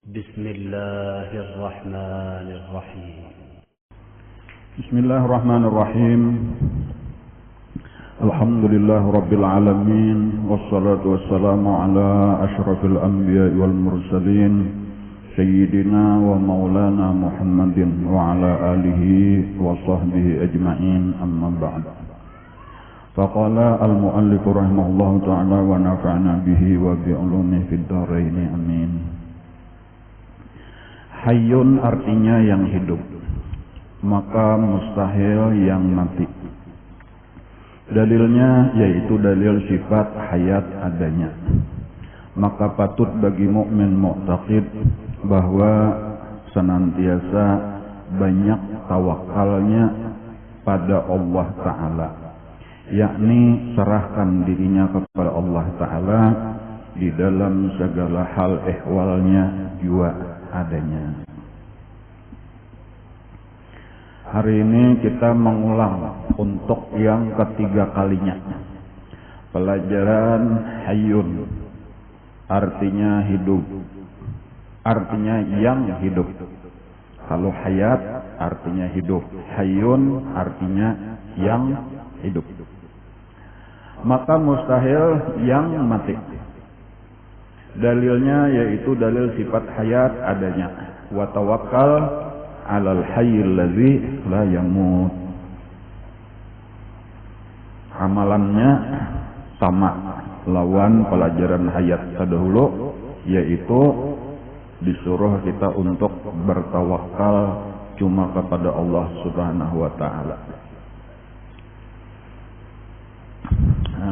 بسم الله الرحمن الرحيم بسم الله الرحمن الرحيم الحمد لله رب العالمين والصلاة والسلام على أشرف الأنبياء والمرسلين سيدنا ومولانا محمد وعلى آله وصحبه أجمعين أما بعد فقال المؤلف رحمه الله تعالى ونفعنا به وبعلومه في الدارين آمين. Hayyun artinya yang hidup, maka mustahil yang mati. Dalilnya yaitu dalil sifat hayat adanya. Maka patut bagi mukmin mu'taqid bahwa senantiasa banyak tawakalnya pada Allah Ta'ala, yakni serahkan dirinya kepada Allah Ta'ala di dalam segala hal ehwalnya juga adanya. Hari ini kita mengulang untuk yang ketiga kalinya pelajaran hayyun, artinya hidup, artinya yang hidup. Kalau hayat artinya hidup, hayyun artinya yang hidup. Maka mustahil yang mati. Dalilnya yaitu dalil sifat hayat adanya. Wa tawakkal 'alal hayyil ladzi la yamut. Amalannya sama lawan pelajaran hayat terdahulu, yaitu disuruh kita untuk bertawakal cuma kepada Allah Subhanahu wa taala.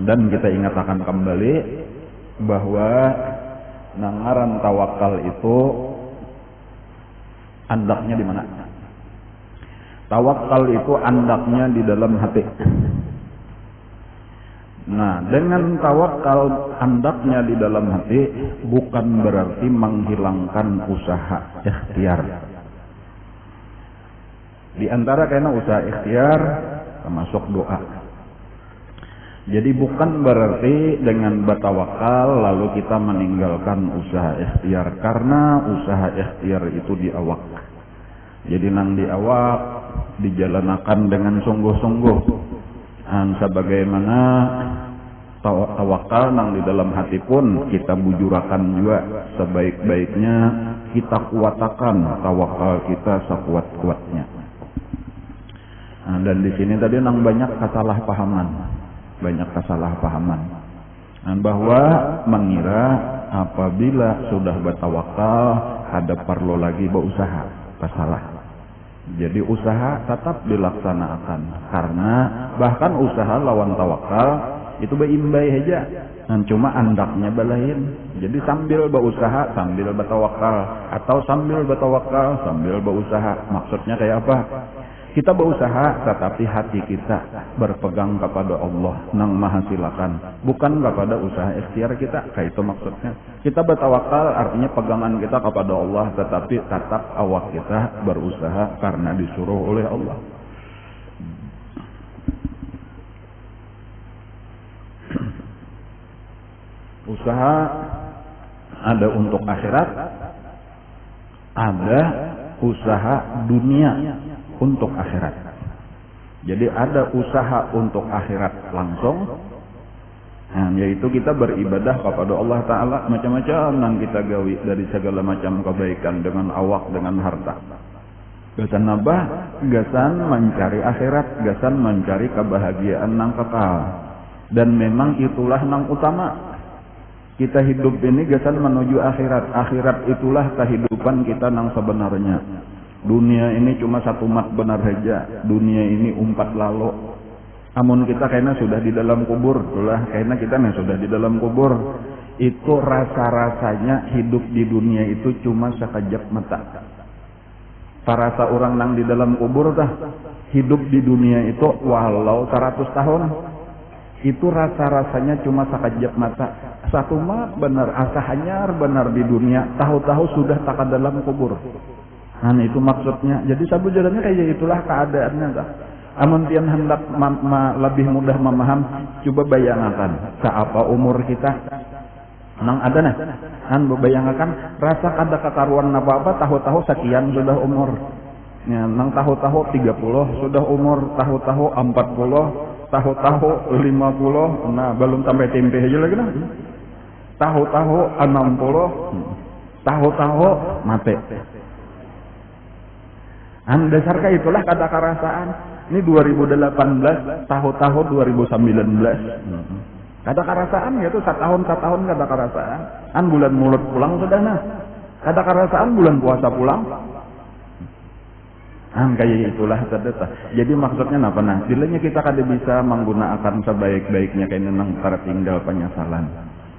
Dan kita ingatkan kembali bahwa nangaran tawakal itu andaknya di mana? Tawakal itu andaknya di dalam hati. Nah, dengan tawakal andaknya di dalam hati bukan berarti menghilangkan usaha ikhtiar. Di antara karena usaha ikhtiar termasuk doa. Jadi bukan berarti dengan bertawakal lalu kita meninggalkan usaha ikhtiar, karena usaha ikhtiar itu di awak. Jadi nang di awak dijalanakan dengan sungguh-sungguh. Dan sebagaimana tawakal nang di dalam hati pun kita bujurakan juga sebaik-baiknya, kita kuatakan tawakal kita sekuat-kuatnya. Nah, dan di sini tadi nang banyak kesalahpahaman. Bahwa mengira apabila sudah bertawakal ada perlu lagi berusaha, salah. Jadi usaha tetap dilaksanakan, karena bahkan usaha lawan tawakal itu beimbai aja, dan cuma andaknya balain. Jadi sambil berusaha sambil bertawakal, atau sambil bertawakal sambil berusaha. Maksudnya kayak apa? Kita berusaha tetapi hati kita berpegang kepada Allah nang maha silakan, bukan kepada usaha ikhtiar kita. Kayak itu maksudnya. Kita bertawakal artinya pegangan kita kepada Allah, tetapi tetap awak kita berusaha karena disuruh oleh Allah. Usaha ada untuk akhirat, ada usaha dunia untuk akhirat. Jadi ada usaha untuk akhirat langsung, yaitu kita beribadah kepada Allah Ta'ala macam-macam yang kita gawi dari segala macam kebaikan dengan awak, dengan harta. Gasan nabah, gasan mencari akhirat, gasan mencari kebahagiaan nang kekal. Dan memang itulah nang utama. Kita hidup ini gasan menuju akhirat. Akhirat itulah kehidupan kita nang sebenarnya. Dunia ini cuma satu mat benar saja. Dunia ini umpat lalu. Amun kita kayaknya sudah di dalam kubur, itulah kayaknya kita sudah di dalam kubur. Itu rasa-rasanya hidup di dunia itu cuma sekejap mata. Parasa orang nang di dalam kubur dah hidup di dunia itu walau 100 tahun. Itu rasa-rasanya cuma sekejap mata. Satu mat benar, asa hanyar benar di dunia. Tahu-tahu sudah tak dalam kubur. Nah itu maksudnya. Jadi sabujurnya kayak itulah keadaannya. Amun tian hendak lebih mudah memaham, coba bayangkan seapa umur kita. Nang ada nah, bayangkan rasa ada kekaruan apa-apa tahu-tahu sekian sudah umur. Ya, nang tahu-tahu 30 sudah umur, tahu-tahu 40, tahu-tahu 50, nah belum sampai tempe aja lagi nah. Tahu-tahu 60, tahu-tahu mati. Dasarkan itulah kata kerasaan. Ini 2018, tahu-tahu 2019. Kata kerasaan yaitu setahun kata kerasaan. Bulan mulut pulang sudah nah. Kata kerasaan bulan puasa pulang. Kayak itulah terdesak. Jadi maksudnya apa nah? Bilanya kita kada bisa menggunakan sebaik-baiknya kayak nang tertinggal penyesalan.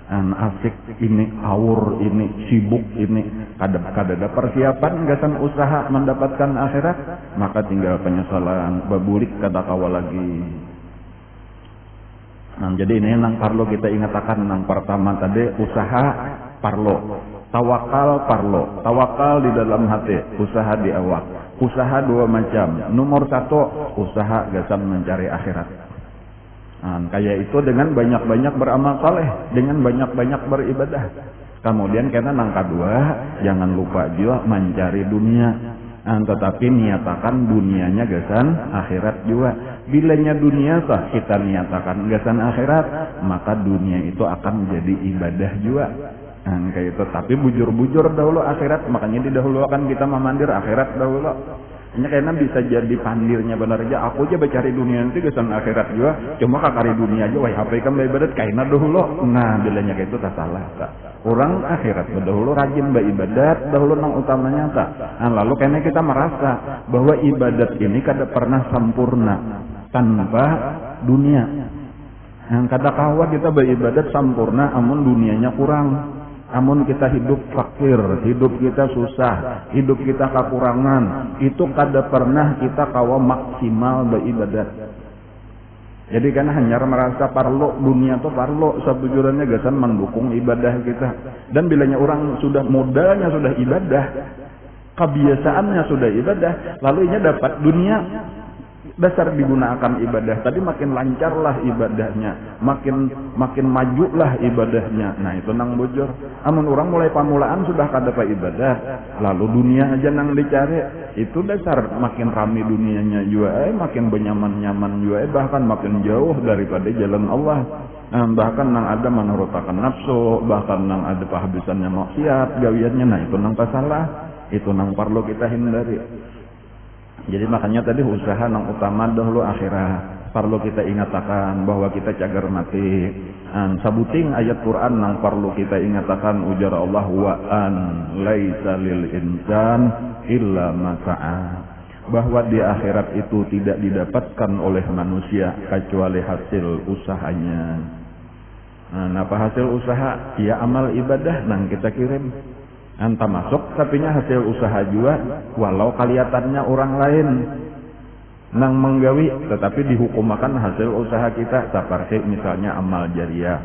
Asik ini, awur ini, sibuk ini, kada ada persiapan gasan usaha mendapatkan akhirat, maka tinggal penyesalan, babulik kada kawa lagi. Jadi ini nang perlu kita ingatakan nang pertama tadi usaha parlo, tawakal di dalam hati, usaha di awak. Usaha dua macam. Nomor satu, usaha gasan mencari akhirat. Kayak itu dengan banyak-banyak beramal saleh, dengan banyak-banyak beribadah. Kemudian karena nang kedua, jangan lupa juga mencari dunia. Tetapi niatakan dunianya gasan akhirat juga. Bilanya dunia sah kita niatakan gasan akhirat, maka dunia itu akan menjadi ibadah juga. Kayak itu. Tapi bujur-bujur dahulu akhirat, makanya didahulukan kita memandir akhirat dahulu. Ini karena bisa jadi pandirnya benar aja. Aku aja mencari dunia nanti gasan akhirat juga. Cuma kakari dunia aja, wah HP kan ibadat kaina dahulu. Nah, bilanya kayak itu tak salah. Tak. Orang akhirat dahulu rajin beribadat, dahulu nang utamanya tak. Lalu karena kita merasa bahwa ibadat ini kada pernah sempurna tanpa dunia. Kata kawan kita beribadat sempurna, amun dunianya kurang. Amun kita hidup fakir, hidup kita susah, hidup kita kekurangan, itu kada pernah kita kawa maksimal beribadat. Jadi kan hanya merasa parlo dunia itu parlo, sebujurannya gasan mendukung ibadah kita. Dan bilanya orang sudah modalnya sudah ibadah, kebiasaannya sudah ibadah, lalu ini dapat dunia, dasar digunakan ibadah tadi makin lancarlah ibadahnya, makin majulah ibadahnya. Nah itu nang bujur. Amun orang mulai pamulaan sudah kada pa ibadah, lalu dunia aja nang dicari, itu dasar makin rame dunianya juga, makin benyaman-nyaman juga, bahkan makin jauh daripada jalan Allah. Bahkan nang ada menurutakan nafsu, bahkan nang ada penghabisannya maksiat, gawiannya. Nah itu nang pasalah, itu nang perlu kita hindari. Jadi makanya tadi usaha nang utama dahulu akhirat. Perlu kita ingatakan bahwa kita cagar mati. Sabuting ayat Quran nang perlu kita ingatakan ujar Allah wa an laisa lil insan illa ma sa'a. Bahwa di akhirat itu tidak didapatkan oleh manusia kecuali hasil usahanya. Apa hasil usaha? Ya amal ibadah nang kita kirim. Anta masuk tapinya hasil usaha juga, walau kelihatannya orang lain nang menggawi, tetapi dihukumakan hasil usaha kita. Seperti misalnya amal jariah,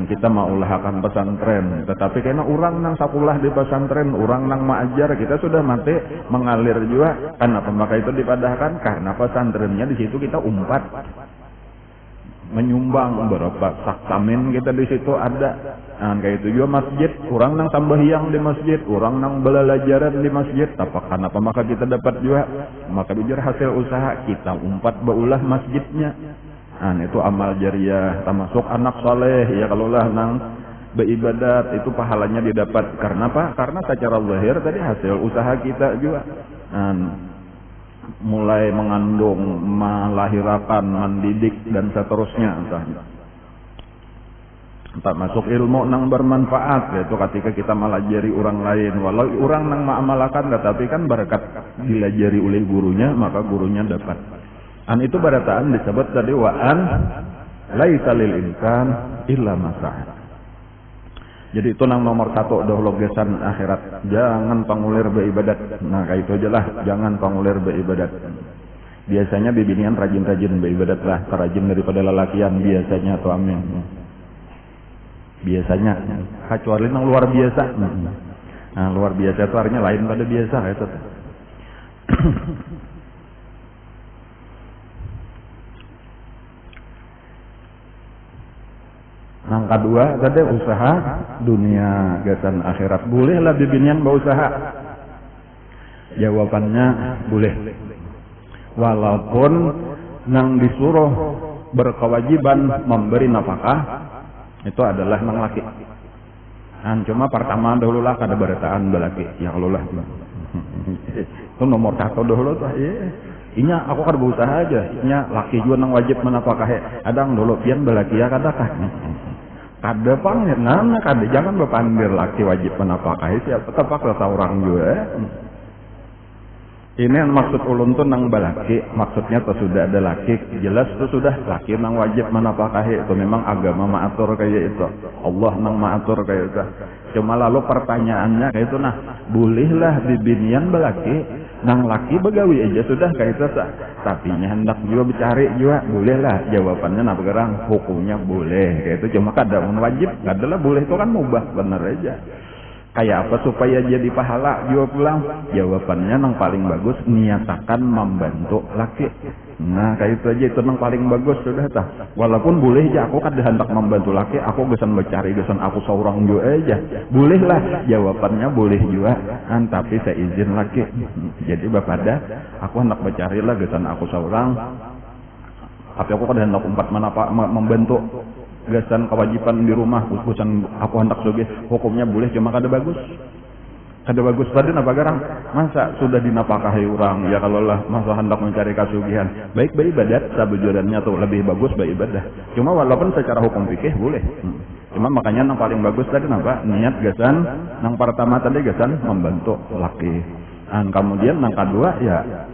kita mau ulahkan pesantren, tetapi karena orang nang sakulah di pesantren, orang nang maajar, kita sudah mati mengalir juga. Kenapa maka itu dipadahkan? Karena pesantrennya di situ kita umpat, menyumbang berapa saksamin kita di situ ada. Kayak itu juga masjid, orang nang sambahyang di masjid, orang nang belajaran di masjid. Kenapa maka kita dapat juga? Maka bijar hasil usaha kita umpat baulah masjidnya. Itu amal jariah, termasuk anak soleh. Ya kalau lah nang beribadat itu pahalanya didapat. Karena apa? Karena secara zahir tadi hasil usaha kita juga. Mulai mengandung, melahirkan, mendidik dan seterusnya. Entah masuk ilmu nang bermanfaat, yaitu ketika kita melajari orang lain, walau orang nang ma'amalakan, tetapi kan berkat dilajari oleh gurunya, maka gurunya dapat. Itu barataan disebut tadi wa'an laisa lil insan illa ma sa'a. Jadi itu nang nomor satu dahulu gesan akhirat. Jangan pangulir beribadat. Nah kayak itu aja lah, jangan pangulir beribadat. Biasanya bibinian rajin-rajin beribadat lah, terajin daripada lelakian biasanya atau amin. Biasanya, kecuali nang luar biasa. Nah luar biasa itu artinya lain pada biasa itu. Nang kedua tadi usaha dunia gesan akhirat. Boleh lah bibinian berusaha? Jawabannya boleh. Walaupun nang disuruh berkewajiban memberi nafkah itu adalah nang laki. Cuma pertama dahulu lah kada berataan belaki. Ya kalau lah. Itu nomor satu dahulu tuh. Inya aku kada berusaha aja. Inya laki juga nang wajib menafkahi. Adang dulu pian belaki ya kada kah? Kada panggil, kada jangan berpanggil laki wajib menafkahi siapa tepak rasa orang juga. Ini yang maksud ulun tuh nang balaki, maksudnya tuh sudah ada laki, jelas tuh sudah laki nang wajib menafkahi itu memang agama mengatur kayak itu, Allah nang mengatur kayak itu. Cuma lalu pertanyaannya kayak itu, nah bolehlah bibinian balaki nang laki begawi aja sudah kayak itu, tapi hendak juga bercari juga bolehlah. Jawabannya nah bergerang hukumnya boleh kayak itu, cuma kadang wajib, adalah boleh itu kan mubah bener aja. Kayak apa supaya jadi pahala juga pulang? Jawabannya yang paling bagus niatakan membantu laki. Nah kayak itu aja, itu yang paling bagus sudah tah. Walaupun boleh aja aku kada hendak membantu laki, aku gesan mencari gesan aku seorang juga aja. Boleh lah, jawabannya boleh juga. Tapi saya izin laki. Jadi bapak dah, aku hendak mencari lah gesan aku seorang. Tapi aku kada hendak membantu. Gasan kewajiban di rumah, urusan aku hendak sugih, hukumnya boleh cuma kada bagus. Kada bagus tadi apa garang? Masa sudah dinafkahi orang, ya kalau lah masa hendak mencari kasugihan. Baik beribadat, sabujurannya tuh lebih bagus beribadah. Cuma walaupun secara hukum fikih boleh. Cuma makanya yang paling bagus tadi apa? Niat gasan, yang pertama tadi gasan membantu laki. Dan kemudian yang kedua ya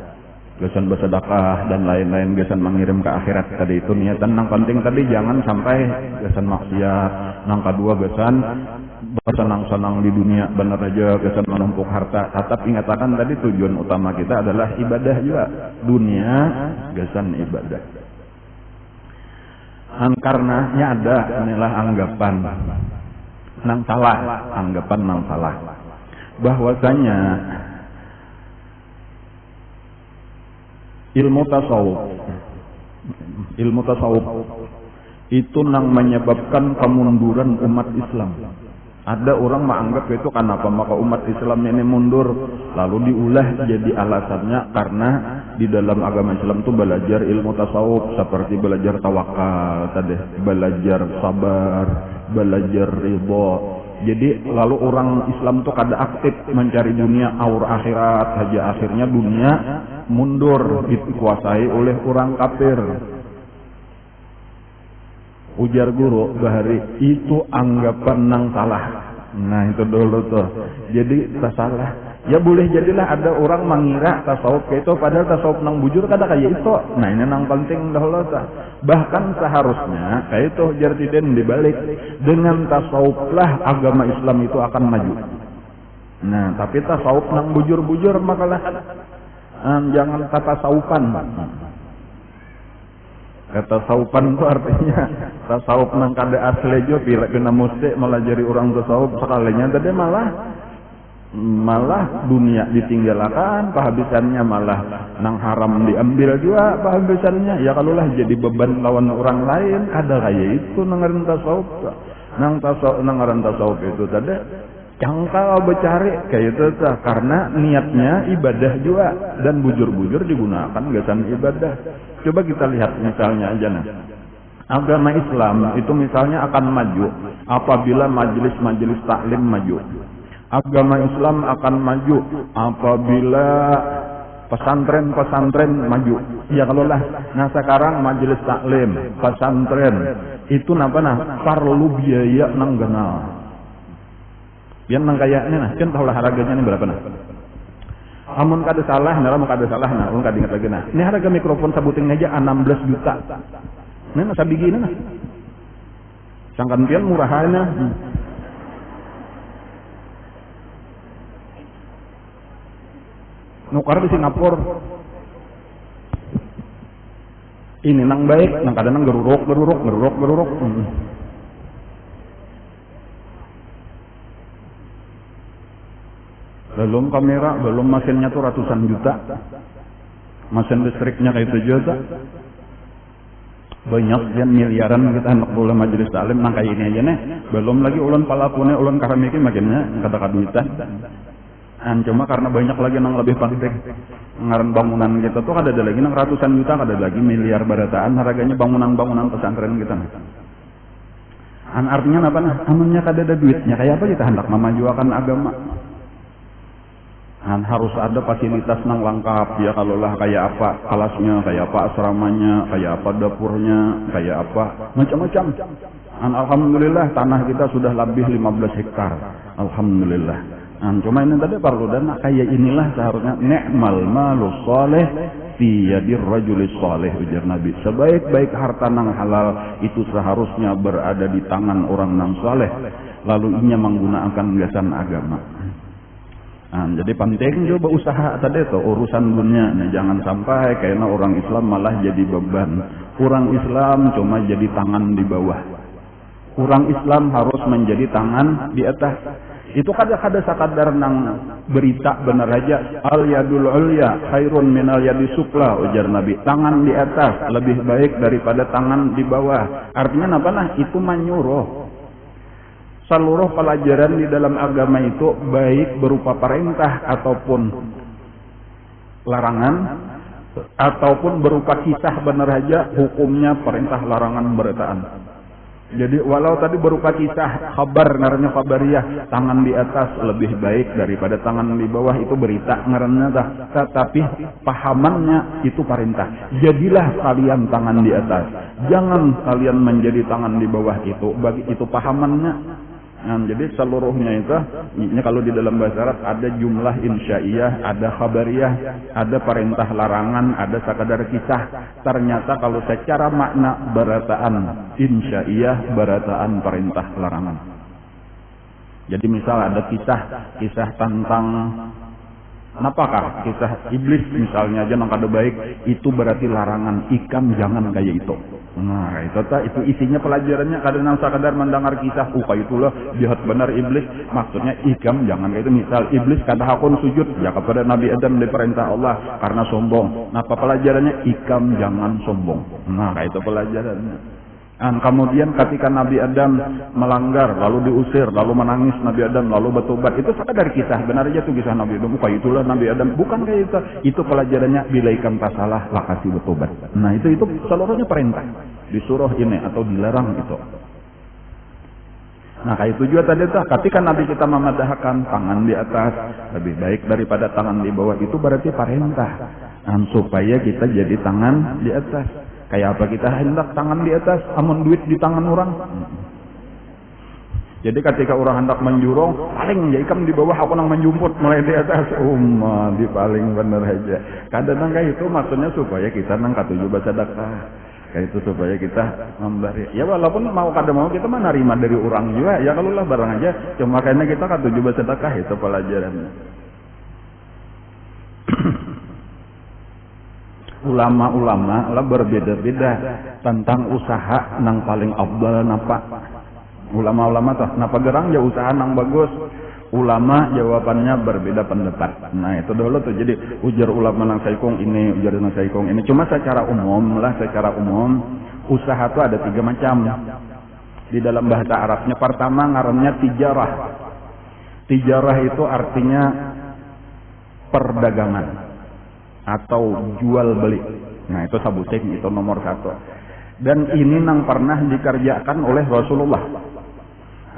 gasan bersedekah dan lain-lain, gasan mengirim ke akhirat tadi itu niatan yang penting tadi jangan sampai gasan maksiat. Yang kedua gasan bersenang-senang di dunia benar aja, gasan menumpuk harta. Tetap ingatkan tadi tujuan utama kita adalah ibadah juga. Dunia gasan ibadah. Karenanya ada inilah anggapan nang salah, anggapan nang salah bahwasanya ilmu tasawuf itu nang menyebabkan kemunduran umat Islam. Ada orang menganggap itu kenapa maka umat Islam ini mundur, lalu diulah jadi alasannya karena di dalam agama Islam itu belajar ilmu tasawuf seperti belajar tawakal tadi, belajar sabar, belajar ridho. Jadi lalu orang Islam tuh kada aktif mencari dunia aur akhirat saja, akhirnya dunia mundur dikuasai oleh orang kafir. Ujar guru Bahari, itu anggapan nang salah. Nah itu dulu tuh. Jadi tak salah. Ya boleh jadilah ada orang mengira tasawuf kayak itu, padahal tasawuf nang bujur kada kayak itu. Nah ini nang penting dahulu tuh. Bahkan seharusnya kayak itu jartiden dibalik, dengan tasawuflah agama Islam itu akan maju. Nah tapi tasawuf nang bujur-bujur makalah jangan kata tasawufan. Kata tasawufan itu artinya tasawuf nang kada asli jo bila kena mesti melajari orang tasawuf sekalinya tadi malah dunia ditinggalkan, kehabisannya malah nang haram diambil juga kehabisannya. Ya kalau lah jadi beban lawan orang lain, ada kayak itu nangaran tasawuf. Nangaran tasawuf itu tadi cangkal bercari kayak itu karena niatnya ibadah juga dan bujur-bujur digunakan gasan ibadah. Coba kita lihat misalnya aja nah. Agama Islam itu misalnya akan maju apabila majelis-majelis taklim maju. Agama Islam akan maju apabila pesantren-pesantren maju. Ya kalau lah, nah sekarang majelis taklim, pesantren itu nah perlu biaya nang genal. Biar nang kayaknya nah, kan tahulah harganya ini berapa nah? Amun kada salah, amun kada ingat lagi nah. Ini harga mikrofon sabuting aja 16 juta. Nah masa bigi nah. Sangkan pian murahannya. Nukar di Singapura. Ini nang baik, nang kadang nang geruruk. Belum kamera, belum mesinnya tuh ratusan juta. Mesin listriknya kayak 7 juta. Banyak kan miliaran kita hendak bola majelis taklim nang kayak ini aja nih. Belum lagi ulun palapune ulun karamiki makinnya kata kaduitan. Cuma karena banyak lagi nang lebih penting ngaran bangunan kita tuh ada lagi nang ratusan juta, ada lagi miliar barataan harganya bangunan pesantren kita. Artinya apa nah? Amannya kada ada duitnya kayak apa kita hendak memajukan agama. Harus ada fasilitas nang lengkap ya, kalau lah kayak apa kelasnya, kayak apa asramanya, kayak apa dapurnya, kayak apa macam-macam. Alhamdulillah tanah kita sudah lebih 15 hektar. Alhamdulillah. Cuma ini tadi perlu dana kayak inilah seharusnya ni'mal malus saleh fi yadir rajulis saleh, ujar Nabi. Sebaik-baik harta nang halal itu seharusnya berada di tangan orang nang saleh, lalu inya menggunakan gasan agama. Jadi penting coba usaha tadi tuh urusan dunia. Jangan sampai karena orang Islam malah jadi beban. Orang Islam cuma jadi tangan di bawah. Orang Islam harus menjadi tangan di atas. Itu kada sakadar nang berita benar aja. Al yadul ulya khairun minal yadi sufla, ujar Nabi. Tangan di atas lebih baik daripada tangan di bawah. Artinya apa nah? Itu menyuruh. Seluruh pelajaran di dalam agama itu baik berupa perintah ataupun larangan ataupun berupa kisah benar aja hukumnya perintah larangan berataan. Jadi walau tadi berupa kisah kabar ngarannya kabariyah, tangan di atas lebih baik daripada tangan di bawah, itu berita ngarannya tetapi pahamannya itu perintah. Jadilah kalian tangan di atas, jangan kalian menjadi tangan di bawah, itu bagi itu pahamannya. Jadi seluruhnya itu, ini kalau di dalam bahasa Arab ada jumlah insya'iyah, ada khabariyah, ada perintah larangan, ada sekadar kisah. Ternyata kalau secara makna berataan insya'iyah, berataan perintah larangan. Jadi misal ada kisah tentang apakah kisah iblis misalnya aja nang kada baik, itu berarti larangan, ikam jangan kayak itu. Nah itu isinya pelajarannya kada nang sakadar mendengar kisah itulah jahat benar iblis, maksudnya ikam jangan kayak itu. Misal iblis kada hakun sujud ya kepada Nabi Adam diperintah Allah karena sombong. Nah apa pelajarannya? Ikam jangan sombong. Nah itu pelajarannya. Kemudian ketika Nabi Adam melanggar lalu diusir, lalu menangis Nabi Adam, lalu bertobat, itu sekadar kisah, benar aja tuh kisah Nabi Adam. Itulah Nabi Adam, bukan kayak itu pelajarannya bila ikam salah lakasi bertobat. Nah itu seluruhnya perintah, disuruh ini atau dilarang itu. Nah kayak itu juga tadi tuh, ketika Nabi kita memadahkan tangan di atas lebih baik daripada tangan di bawah, itu berarti perintah supaya kita jadi tangan di atas. Kayak apa kita hendak tangan di atas, amun duit di tangan orang. Jadi ketika orang hendak menjurong, paling ya ikam di bawah, aku nang menjumput mulai di atas. Di paling bener aja. Kadang kayak itu maksudnya supaya kita nang katuju bersedekah. Kayak itu supaya kita memberi. Ya walaupun mau kada mau kita mah narima dari orang juga. Ya kalau lah barang aja. Cuma karena kita katuju bersedekah, itu pelajarannya. Ulama-ulama lah berbeda-beda tentang usaha nang paling afdal napa. Ulama-ulama tuh napa gerang ya usaha nang bagus. Ulama jawabannya berbeda pendapat. Nah itu dulu tuh, jadi ujar ulama nang saikong ini, ujar nang saikong ini. Cuma secara umum usaha tuh ada 3 macam di dalam bahasa Arabnya. Pertama ngarannya tijarah. Tijarah itu artinya perdagangan atau jual beli. Nah itu sabuting, itu nomor 1. Dan ini nang pernah dikerjakan oleh Rasulullah.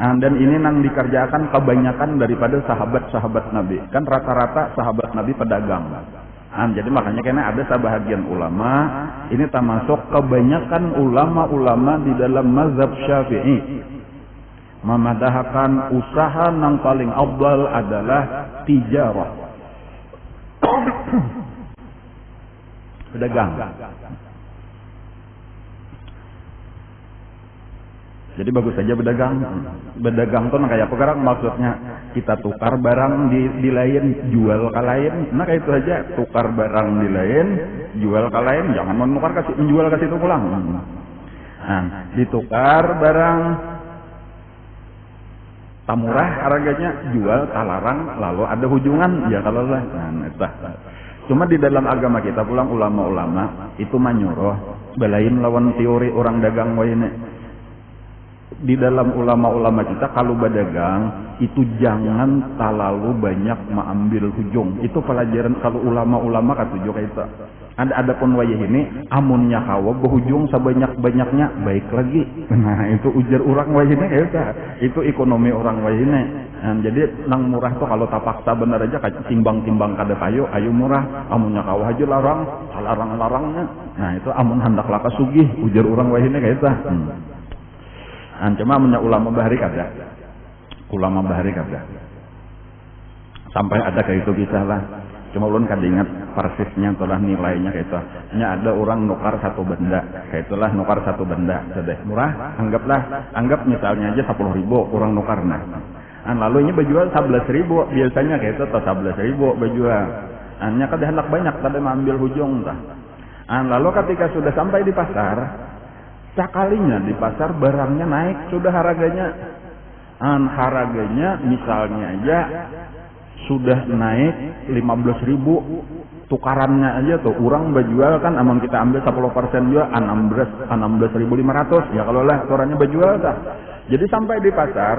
Dan ini nang dikerjakan kebanyakan daripada sahabat-sahabat Nabi. Kan rata-rata sahabat Nabi pedagang. Jadi makanya kena ada sebahagian ulama, ini termasuk kebanyakan ulama-ulama di dalam mazhab Syafi'i, memadahkan usaha nang paling afdal adalah tijarah. Pedagang. Jadi bagus saja berdagang. Berdagang tuh kayak apa sekarang? Maksudnya kita tukar barang di lain, jual ke lain. Nah kayak itu aja, tukar barang di lain, jual ke lain. Jangan menukar menjual kasih itu pulang. Nah, ditukar barang tamurah harganya, jual talarang, lalu ada hujungan. Ya kalau lah. Nah, itu. Cuma di dalam agama kita pulang ulama-ulama itu menyuruh belain lawan teori orang dagang wae. Di dalam ulama-ulama kita kalau berdagang itu jangan terlalu banyak mengambil hujung. Itu pelajaran kalau ulama-ulama katujuh kita. Ada pun wayah ini amunnya kawa berhujung sebanyak-banyaknya baik lagi. Nah itu ujar orang wayah ini kita. Itu ekonomi orang wayah ini. Nah, jadi nang murah tuh kalau tapaksa bener aja timbang-timbang kada kayu ayo murah. Amunnya kawa aja larang-larangnya. Nah itu amun hendak laka sugih ujar orang wayah ini kita. Cuma punya ulama bahari kada. Ulama bahari kada. Sampai ada kayak itu kisah lah. Cuma ulun kada ingat persisnya itulah nilainya kayak itu. Nya ada orang nukar satu benda. Kayak itulah nukar satu benda. Sudah murah. Anggap misalnya aja 10.000 orang nukar nah. Lalu ini berjual 11.000 biasanya kayak itu atau 11.000 berjual. Nya kada hendak banyak kada mengambil hujung tah. Lalu ketika sudah sampai di pasar. Sekalinya di pasar barangnya naik sudah harganya. Harganya misalnya aja sudah naik 15.000 tukarannya aja tuh orang berjual kan aman kita ambil 10% juga 16.500 ya kalau lah tukarannya berjual dah. Jadi sampai di pasar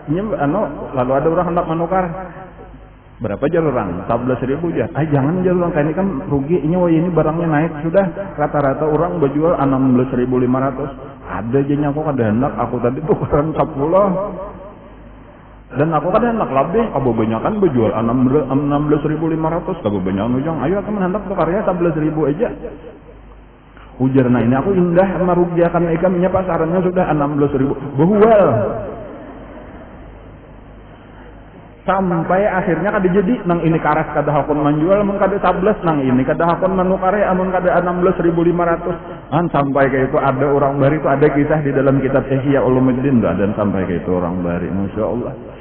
ini lalu ada orang hendak menukar berapa aja orang? 11.000 aja. Jangan aja orang kayak ini kan rugi. Ini barangnya naik sudah rata-rata orang berjual 16.500. Ada aja aku kada hendak aku tadi tukaran 10. Dan aku kada hendak lebih. Kebanyakan berjual 16.500. Kebanyakan ujung. Ayo aku hendak tukarnya 11.000 aja. Ujar nah ini aku indah merugiakan ikannya pasarannya sudah 16.000. Behual. Sampai akhirnya kada jadi nang ini karas kada hakun menjual mun kada 11 nang ini kada hakun menukare amun kada 16.500 sampai kayak itu ada orang bari itu ada kisah di dalam kitab Ihya Ulumuddin dan sampai kayak itu orang bari masyaallah.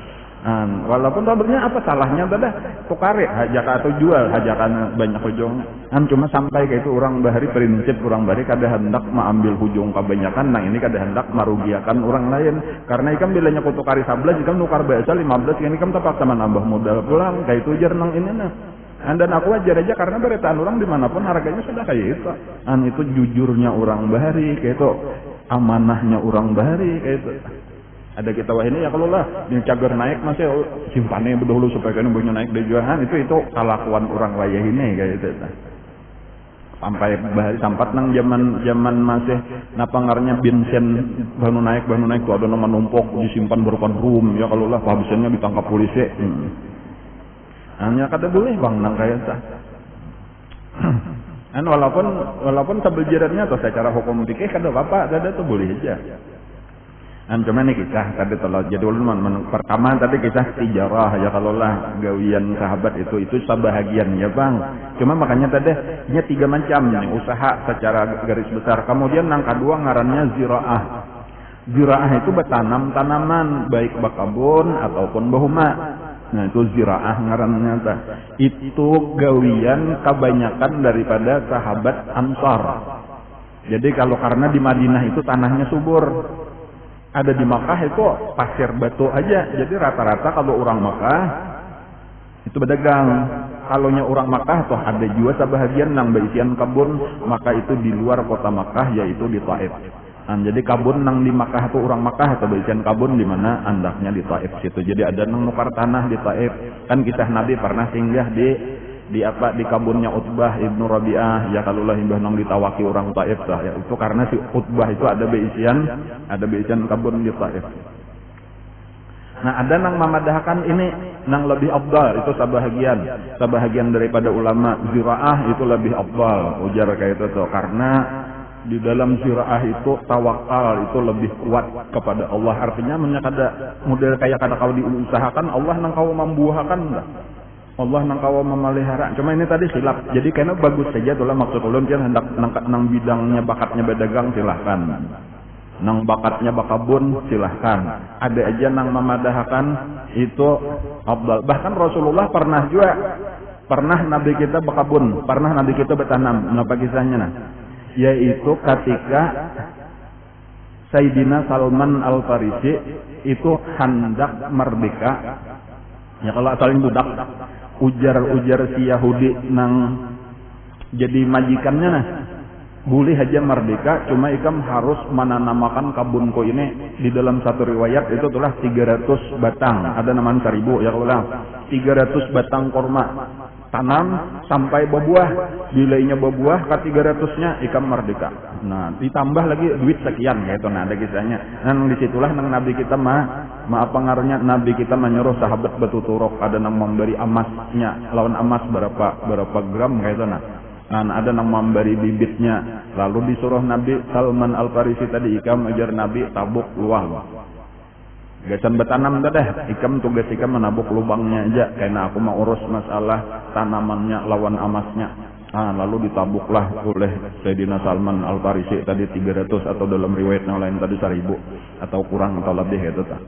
Walaupun sebenarnya apa salahnya dah tukare hajak atau jual hajakan banyak hujungnya. Cuma sampai kayak itu orang bari prinsip orang bari kada hendak mengambil hujung kebanyakan nang ini kada hendak merugiakan orang lain karena ikam bilanya ku tukari 11 ikam nukar biasa 15 ini ikam terpaksa menambah modal pulang kayak itu jar nang ini nah. Dan aku wajar aja karena beretaan orang dimanapun harganya sudah kayak itu. Itu jujurnya orang bahari kayak itu amanahnya orang bahari kayak itu. Ada kita wah ini ya kalau lah yang cagar naik masih simpannya dahulu supaya kan punya naik dijualan itu kelakuan orang wayah ini kayak itu. Sampai bahari sampat nang zaman masih napangarnya bensin baru naik tuh ada nama numpuk disimpan berupa room ya kalau lah habisnya ditangkap polisi. Hanya kata boleh bang nang kayak itu. Walaupun sebeljarnya atau secara hukum fikih kada apa ada tuh boleh aja. Cuma nih kisah tadi telah jadul pertama tadi kisah tijarah ya kalau lah gawian sahabat itu sebahagian ya bang. Cuma makanya tadi nya 3 macam nih usaha secara garis besar. Kemudian yang kedua ngarannya ziraah. Ziraah itu bertanam tanaman baik bakabun ataupun bahuma. Nah itu ziraah ngarannya tah. Itu gawian kebanyakan daripada sahabat Ansar. Jadi kalau karena di Madinah itu tanahnya subur. Ada di Makkah itu pasir batu aja. Jadi rata-rata kalau orang Makkah itu berdagang. Kalaunya orang Makkah toh ada juga sebahagian nang berisian kebun, maka itu di luar kota Makkah yaitu di Taif. Jadi kabun nang di Makkah itu orang Makkah atau berisian kabun di mana andaknya di Taif situ. Jadi ada nang nukar tanah di Taif. Kan kisah Nabi pernah singgah di kabunnya Utbah ibnu Rabi'ah ya kalau lah imbah nang ditawaki orang Taif lah ya itu karena si Utbah itu ada beisian kabun di Taif. Nah ada nang memadahkan ini nang lebih afdal itu sebahagian daripada ulama ziraah itu lebih afdal ujar kayak itu tuh karena di dalam ziraah itu tawakal itu lebih kuat kepada Allah artinya menyakada model kayak kada kau diusahakan Allah nang kau membuahkan enggak. Allah nang kawa memelihara. Cuma ini tadi silap. Jadi karena bagus saja itulah maksud ulun kan hendak nang bidangnya bakatnya berdagang silahkan. Nang bakatnya bakabun silahkan. Ada aja nang memadahkan itu afdal. Bahkan Rasulullah pernah Nabi kita bakabun, pernah Nabi kita bertanam. Kenapa kisahnya nah? Yaitu ketika Sayyidina Salman Al-Farisi itu hendak merdeka. Ya kalau asalnya budak ujar si Yahudi nang jadi majikannya nah boleh aja merdeka, cuma ikam harus menanamakan kabunku ini di dalam satu riwayat itu telah 300 batang, ada namanya 1000 ya kalau lah 300 batang kurma tanam sampai berbuah, bilainya berbuah ke 300-nya ikam merdeka. Nah ditambah lagi duit sekian gitu, nah ada kisahnya. Nah disitulah nang Nabi kita apa ngaruhnya Nabi kita menyuruh sahabat betuturok, ada nang memberi emasnya, lawan emas berapa gram gitu nah. Dan ada nang memberi bibitnya, lalu disuruh Nabi Salman Al-Farisi tadi ikam ajar Nabi tabuk luang. Gasan bertanam dah, ikam tugas ikam menabuk lubangnya aja, karena aku mau urus masalah tanamannya lawan emasnya. Nah, lalu ditabuklah oleh Sayyidina Salman Al-Farisi tadi 300 atau dalam riwayat yang lain tadi 1000 atau kurang atau lebih itu tak.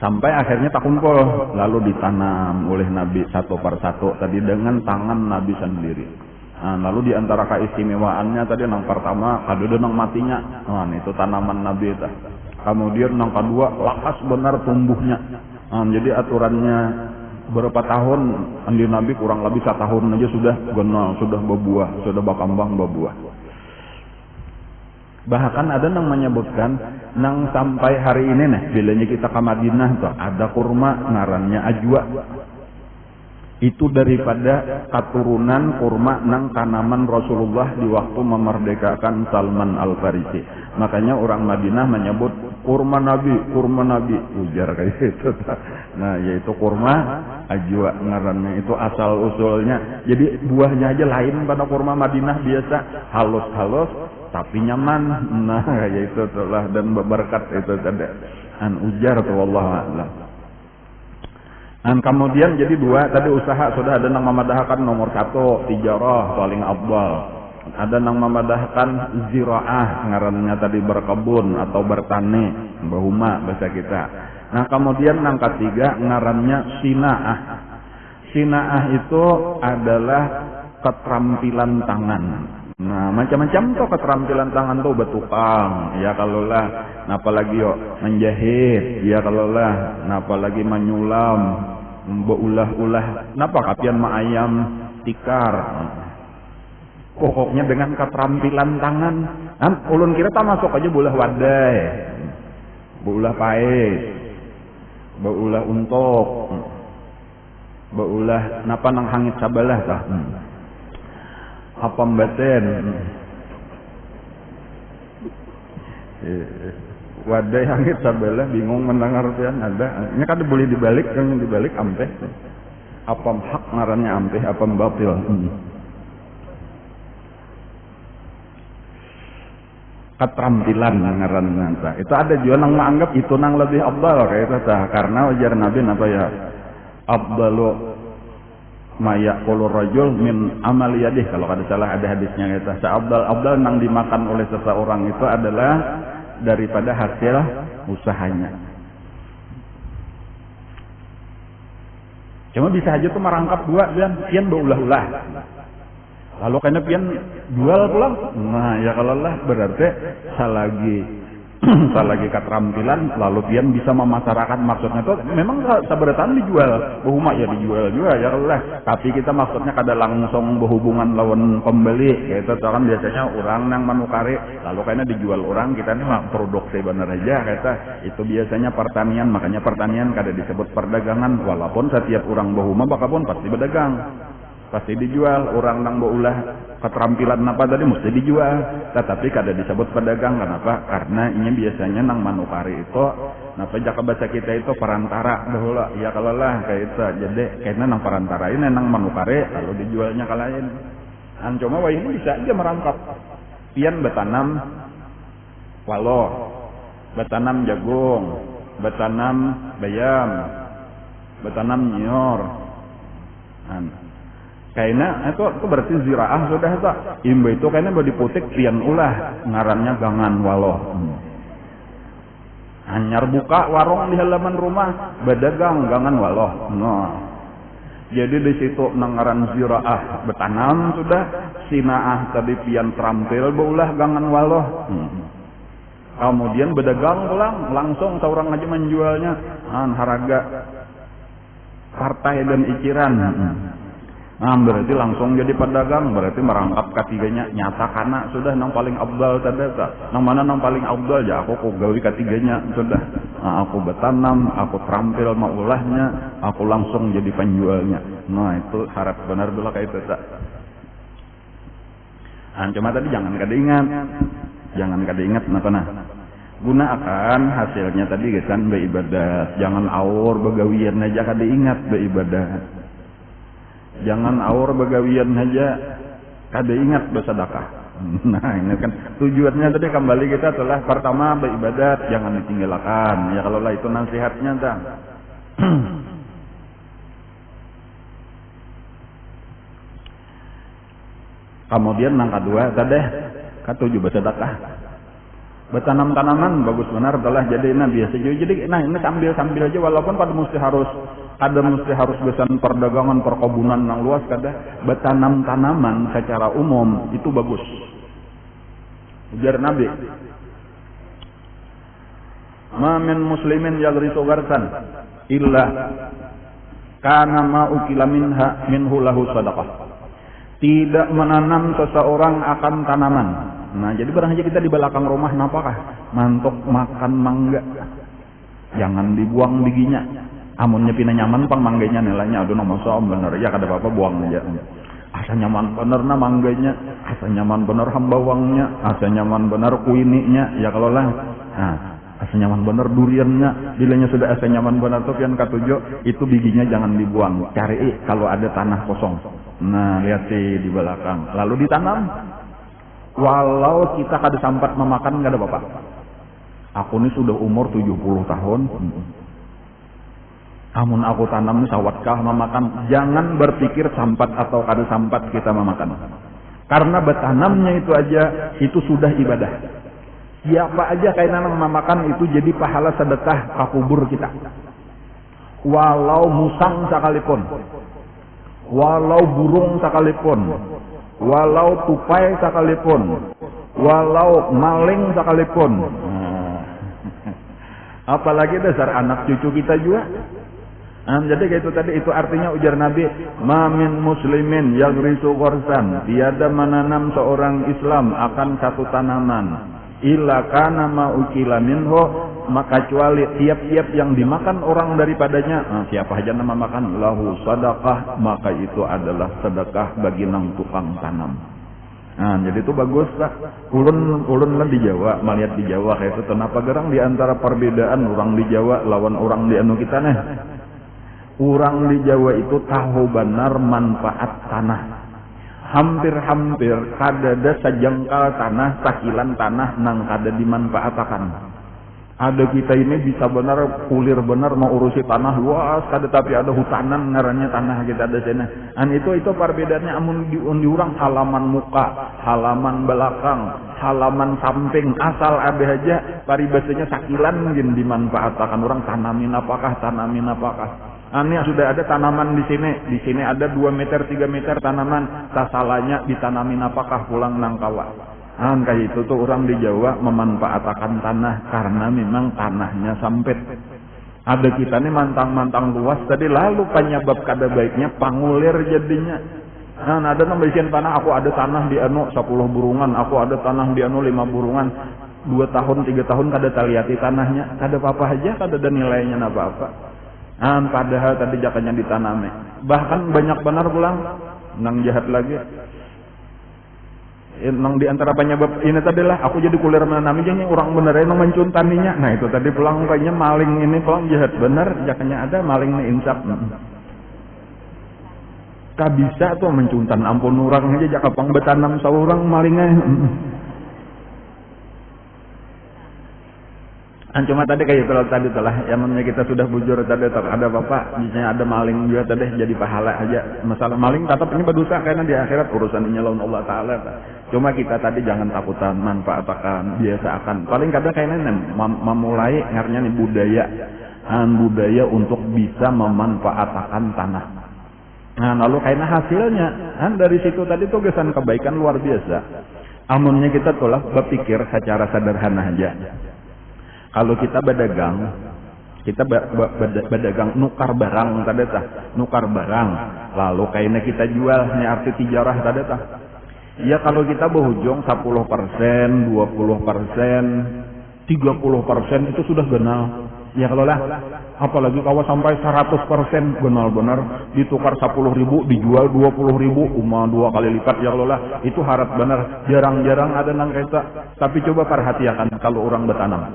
Sampai akhirnya tak kumpul, lalu ditanam oleh Nabi satu persatu tadi dengan tangan Nabi sendiri. Nah, lalu diantara keistimewaannya tadi yang pertama kadang nang matinya, nah, itu tanaman Nabi itu. Kemudian yang kedua lakas benar tumbuhnya. Nah, jadi aturannya berapa tahun andi Nabi kurang lebih 1 tahun aja sudah genal, sudah berbuah, sudah berkembang berbuah. Bahkan ada yang menyebutkan nang sampai hari ini nih bilanya kita ke Madinah tuh ada kurma ngarannya ajwa. Itu daripada keturunan kurma nang tanaman Rasulullah di waktu memerdekakan Salman Al-Farisi. Makanya orang Madinah menyebut kurma Nabi ujar kayak gitu. Nah, yaitu kurma ajwa ngarannya, itu asal usulnya. Jadi buahnya aja lain pada kurma Madinah biasa, halus-halus tapi nyaman. Nah, yaitu telah dan berkat itu tadi. An ujar tuh wallahu a'lam. Dan kemudian jadi dua tadi usaha sudah ada yang memadahkan nomor 1 tijarah paling afdal. Ada yang memadahkan ziraah ngarannya tadi berkebun atau bertani, bahuma bahasa kita. Nah, kemudian yang ketiga ngarannya sinaah. Sinaah itu adalah keterampilan tangan. Nah, macam-macam tuh keterampilan tangan tuh bertukang, ya kalau lah, apalagi yo menjahit, ya kalau lah, apalagi menyulam, beulah-ulah, napa kapian ma ayam tikar. Pokoknya dengan keterampilan tangan. Nah, ulun kira tak masuk aja beulah wadai, beulah pais, beulah untuk, beulah napa nang hangit sabalah tah. Apa mbaten wadai hangit sabelah bingung mendengar pian ada nya kada boleh dibalik, yang dibalik ampeh apa hak ngarannya ampeh apa batil. Keterampilan ngarannya itu ada juga nang menganggap itu nang lebih afdal kayak itu karena ujar Nabi apa ya afdalu mayak kolor rajul min amal yadih, kalau kada salah ada hadisnya kata seabdal nang dimakan oleh seseorang itu adalah daripada hasil usahanya. Cuma bisa aja tuh merangkap dua dan pian beulah-ulah, lalu kena pian jual pulang. Nah ya kalau lah berarti selagi keterampilan lalu pian bisa memasarakan, maksudnya tuh memang seberatan dijual bahuma ya dijual juga ya Allah, tapi kita maksudnya kada langsung berhubungan lawan pembeli gitu kan. Biasanya orang yang menukari lalu kayaknya dijual orang, kita nih mah produksi bener aja kata itu biasanya pertanian. Makanya pertanian kada disebut perdagangan, walaupun setiap orang bahuma bakapun pasti berdagang, pasti dijual. Orang nang beulah keterampilan apa tadi mesti dijual, tetapi kada disebut pedagang. Kenapa? Karena ini biasanya nang manukari itu napa jaka bahasa kita itu perantara dahulu ya kalau lah kayak itu. Jadi kayaknya nang perantara ini nang manukari lalu dijualnya ke lain. Cuma wah ini bisa aja merangkap pian betanam walo, betanam jagung, betanam bayam, betanam nyor. Kayaknya itu berarti ziraah sudah tak. Imba itu kayaknya mau diputik pian ulah ngarannya gangan waloh. Anyar buka warung di halaman rumah berdagang gangan waloh. Nah, jadi di situ nangaran ziraah betanam sudah, sinaah tadi pian terampil beulah gangan waloh. Kemudian berdagang pulang langsung seorang aja menjualnya harga partai dan ikiran. Nah, berarti langsung jadi pedagang, berarti merangkap ketiganya, nyata kana sudah nang paling abdal tadi, nang mana nang paling abdal ya aku gawi ketiganya sudah. Nah, aku bertanam, aku terampil maulahnya, aku langsung jadi penjualnya. Nah, itu harap benar dulu kayak itu tak. Nah, cuma tadi jangan kada ingat nah. Gunakan hasilnya tadi gesan beribadah, jangan aur begawian aja kada ingat beribadah. Jangan aur begawian aja kada ingat bersedekah. Nah, ini kan tujuannya tadi kembali kita telah pertama beribadat jangan ditinggalkan. Ya kalau lah itu nasihatnya dah. Kemudian yang kedua tadi ketujuh bersedekah. Bertanam tanaman bagus benar telah jadi biasa jadi ini sambil aja walaupun pada mesti harus besan perdagangan perkebunan yang luas kada bertanam tanaman secara umum itu bagus. Ujar Nabi, ma min muslimin yagrisu gharsan illa kana ma ukila minhu lahu sadaqah. Tidak menanam seseorang akan tanaman. Nah, jadi barang aja kita di belakang rumah napakah mantok makan mangga. Jangan dibuang bijinya. Amunnya pina nyaman pang mangganya nilainya aduh nomor soom bener ya kada apa-apa buang aja. Asa nyaman bener na mangganya, asa nyaman bener hambawangnya, asa nyaman bener kuininya ya kalau lah. Nah, asa nyaman bener duriannya, bilanya sudah asa nyaman bener tuh yang katujuh itu bijinya jangan dibuang. Cari kalau ada tanah kosong. Nah, lihat di belakang. Lalu ditanam. Walau kita kada sempat memakan kada apa-apa. Aku ini sudah umur 70 tahun. Amun aku tanam sawatkah memakan, jangan berpikir sampat atau kada sampat kita memakan. Karena bertanamnya itu aja itu sudah ibadah. Siapa aja kainan memakan itu jadi pahala sedekah ka kubur kita. Walau musang sekalipun. Walau burung sekalipun, walau tupai sekalipun, walau maling sekalipun. Apalagi dasar anak cucu kita juga. Jadi itu tadi itu artinya ujar Nabi, ma min muslimin yagrisu gharsan, tiada menanam seorang Islam akan satu tanaman, illa kana ma ukila minhu, maka kecuali tiap-tiap yang dimakan orang daripadanya, siapa aja nama makan lahu sadaqah, maka itu adalah sedekah bagi nang tukang tanam. Nah, jadi itu bagus lah. Ulun lah di Jawa, melihat di Jawa kayak itu kenapa gerang di antara perbedaan orang di Jawa lawan orang di anu kita nih. Orang di Jawa itu tahu benar manfaat tanah. Hampir-hampir kada ada sejengkal tanah, sakilan tanah nang kada dimanfaatkan. Ada kita ini bisa benar kulir benar mau urusi tanah luas kada tapi ada hutanan ngarannya tanah kita ada sana. Itu perbedaannya amun di urang halaman muka, halaman belakang, halaman samping asal ada aja paribasanya sakilan gin dimanfaatkan orang tanamin apakah. Sudah ada tanaman di sini ada 2 meter 3 meter tanaman, sasalanya ditanamin apakah pulang nang kawa. Kayak itu tuh orang di Jawa memanfaatkan tanah karena memang tanahnya sempit. Ada kita nih mantang-mantang luas tadi lalu penyebab kada baiknya pangulir jadinya. Ada nang berisian tanah, aku ada tanah di anu 10 burungan, aku ada tanah di anu 5 burungan. 2 tahun 3 tahun kada taliati tanahnya, kada apa-apa aja, kada ada nilainya apa-apa. Padahal tadi jakanya ditanami. Bahkan banyak benar pulang nang jahat lagi. Nang di antara penyebab ini tadilah aku jadi kulir menanami jeng orang bener nang mencuntaninya. Nah itu tadi pulang kayaknya maling ini pulang jahat bener jakanya ada maling nih insaf. Ka bisa tuh mencuntan ampun orang aja jak kapang betanam saurang malingnya. Cuma tadi kayak itu tadi telah namanya kita sudah bujur tadi ada bapak misalnya ada maling juga tadi jadi pahala aja masalah maling tetap ini berdosa karena di akhirat urusan ini lawan Allah Ta'ala. Cuma kita tadi jangan takutan manfaatkan biasakan paling kadang kayaknya memulai ngarnya nih budaya untuk bisa memanfaatkan tanah. Nah lalu kayaknya hasilnya dari situ tadi tuh kesan kebaikan luar biasa. Amunnya kita telah berpikir secara sederhana aja. Kalau kita berdagang, Kita berdagang nukar barang tadi tah, nukar barang. Lalu kayaknya kita jual, ini arti tijarah tadi tah. Ya kalau kita berujung 10%, 20%, 30% itu sudah genal. Ya kalau lah, apalagi kalau sampai 100% genal benar, ditukar 10.000, dijual 20.000, dua kali lipat. Ya kalau lah, itu harap benar. Jarang-jarang ada nang kita. Tapi coba perhatikan kalau orang bertanam,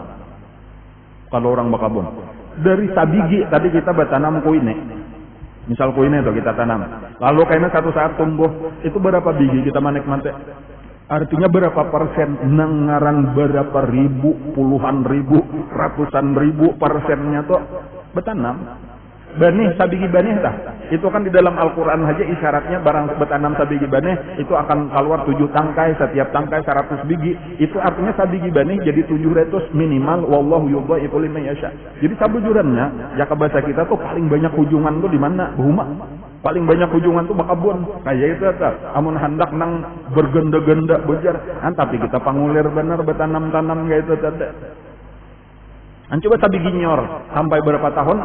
kalau orang berkebun. Dari sabigi tadi kita bertanam kuine. Misal kuine itu kita tanam. Lalu kayaknya satu saat tumbuh, itu berapa biji kita manik-manik? Artinya berapa persen? Nangaran berapa ribu, puluhan ribu, ratusan ribu persennya tuh bertanam. Banih, sabigi banih tah. Itu kan di dalam Al-Quran aja isyaratnya barang bertanam sabigi banih itu akan keluar 7 tangkai, setiap tangkai 100 biji. Itu artinya sabigi banih jadi 700 minimal. Wallahu yudha'ifu liman yasha. Jadi sabujurannya, ya ke bahasa kita tuh paling banyak ujungan tuh di mana? Buma. Paling banyak ujungan tuh bakabun. Kayak itu tah. Amun hendak nang bergenda-genda bejar. Tapi kita pangulir bener bertanam-tanam kayak itu tadi. Coba sabigi nyor sampai berapa tahun?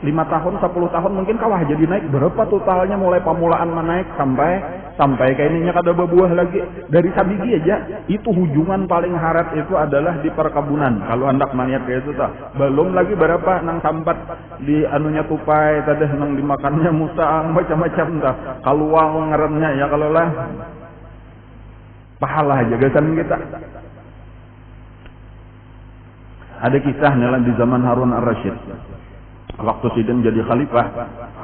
5 tahun, 10 tahun mungkin kawah jadi naik. Berapa totalnya mulai pamulaan menaik sampai kayaknya kada berbuah lagi. Dari sabigi aja itu hujungan paling harat itu adalah di perkebunan. Kalau hendak maniat kayak itu tah. Belum lagi berapa nang sambat di anunya tupai tadi nang dimakannya musang macam-macam tah. Kaluang ngarannya ya kalau lah pahala aja gasan kita. Ada kisah di zaman Harun ar-Rasyid. Waktu Sidin jadi khalifah,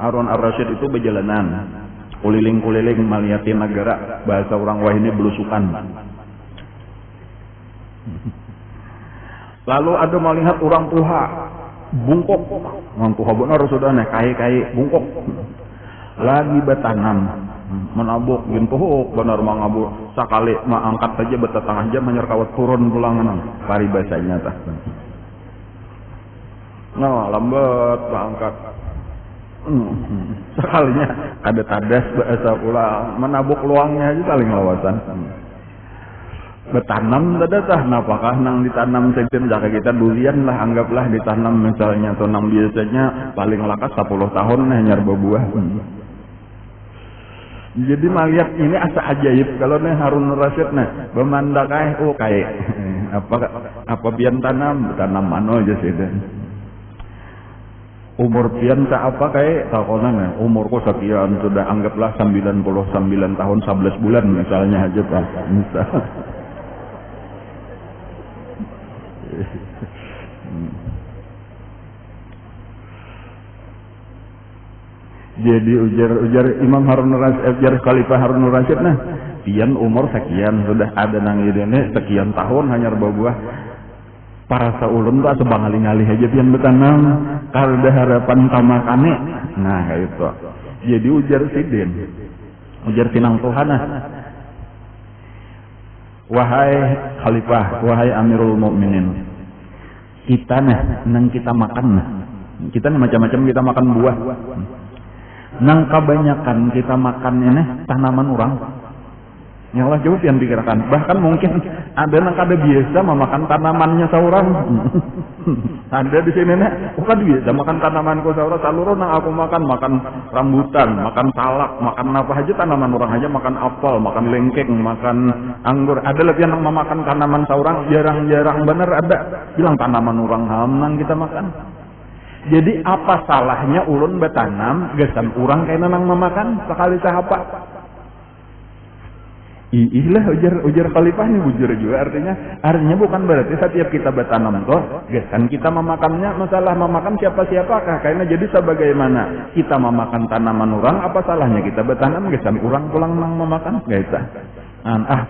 Harun ar-Rasyid itu berjalanan kuliling-kuliling melihatin negara, bahasa orang wah ini belusukan. Lalu ada melihat orang tua bungkuk, orang tua benar sudah naik kai bungkuk, lagi bertanam, menabuk gintuhuk benar mangabuk sakali angkat saja betetengah jam hanya kawat turun pulangan pari bahasanya tah. Nah, lambat angkat. Sekalinya ada tadas bahasa pulang menabuk luangnya aja paling lawasan. Bertanam tada tah, apakah nang ditanam sejen jaga kita durian lah, anggaplah ditanam misalnya atau nang biasanya paling lakas 10 tahun hanya berbuah. Jadi melihat ini asa ajaib kalau nih Harun Rasyid nah bemandakai kayak apa bian tanam mano aja sih deh. Umur pian tak apa kayak takonan umurku sekian sudah anggaplah 99 tahun 11 bulan misalnya aja Pak. Misal. Jadi ujar Imam Harun Rasyid, ujar Khalifah Harun Rasyid nah, pian umur sekian sudah ada nang ini sekian tahun hanya berbuah. Para saulun tuh sebang alih-alih aja pian bertanam kalau ada harapan tamakane. Nah itu. Jadi ujar Sidin, ujar Sinang Tuhana. Wahai Khalifah, wahai Amirul Mukminin, kita nang kita makan kita macam-macam kita makan buah. Nang kebanyakan kita makan ini tanaman orang. Ya Allah coba yang pikirkan. Bahkan mungkin ada nang kada biasa memakan tanamannya seorang. Ada di sini nih, bukan biasa makan tanamanku seorang. Seluruh nang aku makan rambutan, makan salak, makan apa aja tanaman orang aja, makan apel, makan lengkeng, makan anggur. Ada lagi yang memakan tanaman seorang, jarang-jarang bener ada. Bilang tanaman orang nang kita makan. Jadi apa salahnya ulun bertanam, gesan orang kayak nang memakan sekali sahapa. Ilah ujar Khalifah ini bujur juga artinya bukan berarti setiap kita bertanam toh gesan kita memakannya masalah memakan siapa-siapakah karena jadi sebagaimana kita memakan tanaman orang apa salahnya kita bertanam gesan orang pulang nang memakan gaita.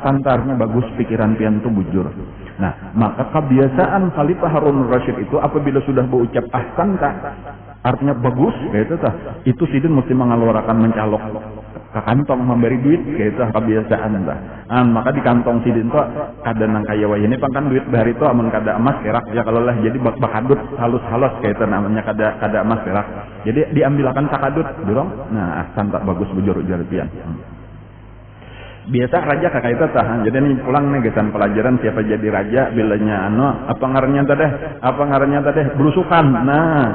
Santarnya bagus pikiran pian tuh bujur. Nah maka kebiasaan Khalifah Harun Rasyid itu apabila sudah berucap santa artinya bagus gaita tah itu Sidin mesti mengeluarkan mencolok ke kantong memberi duit kayak itu kebiasaan dah. Maka di kantong Sidin tuh kada nang kaya wae ini kan duit dari itu amun kada emas kerak ya kalau lah jadi bakadut halus-halus kayak itu namanya kada emas kerak. Jadi diambilkan sakadut dorong. Nah santak bagus bujur pian. Biasa raja kakak itu tah. Jadi nih pulang nih gesan pelajaran siapa jadi raja bilanya apa ngarannya teh belusukan. Nah,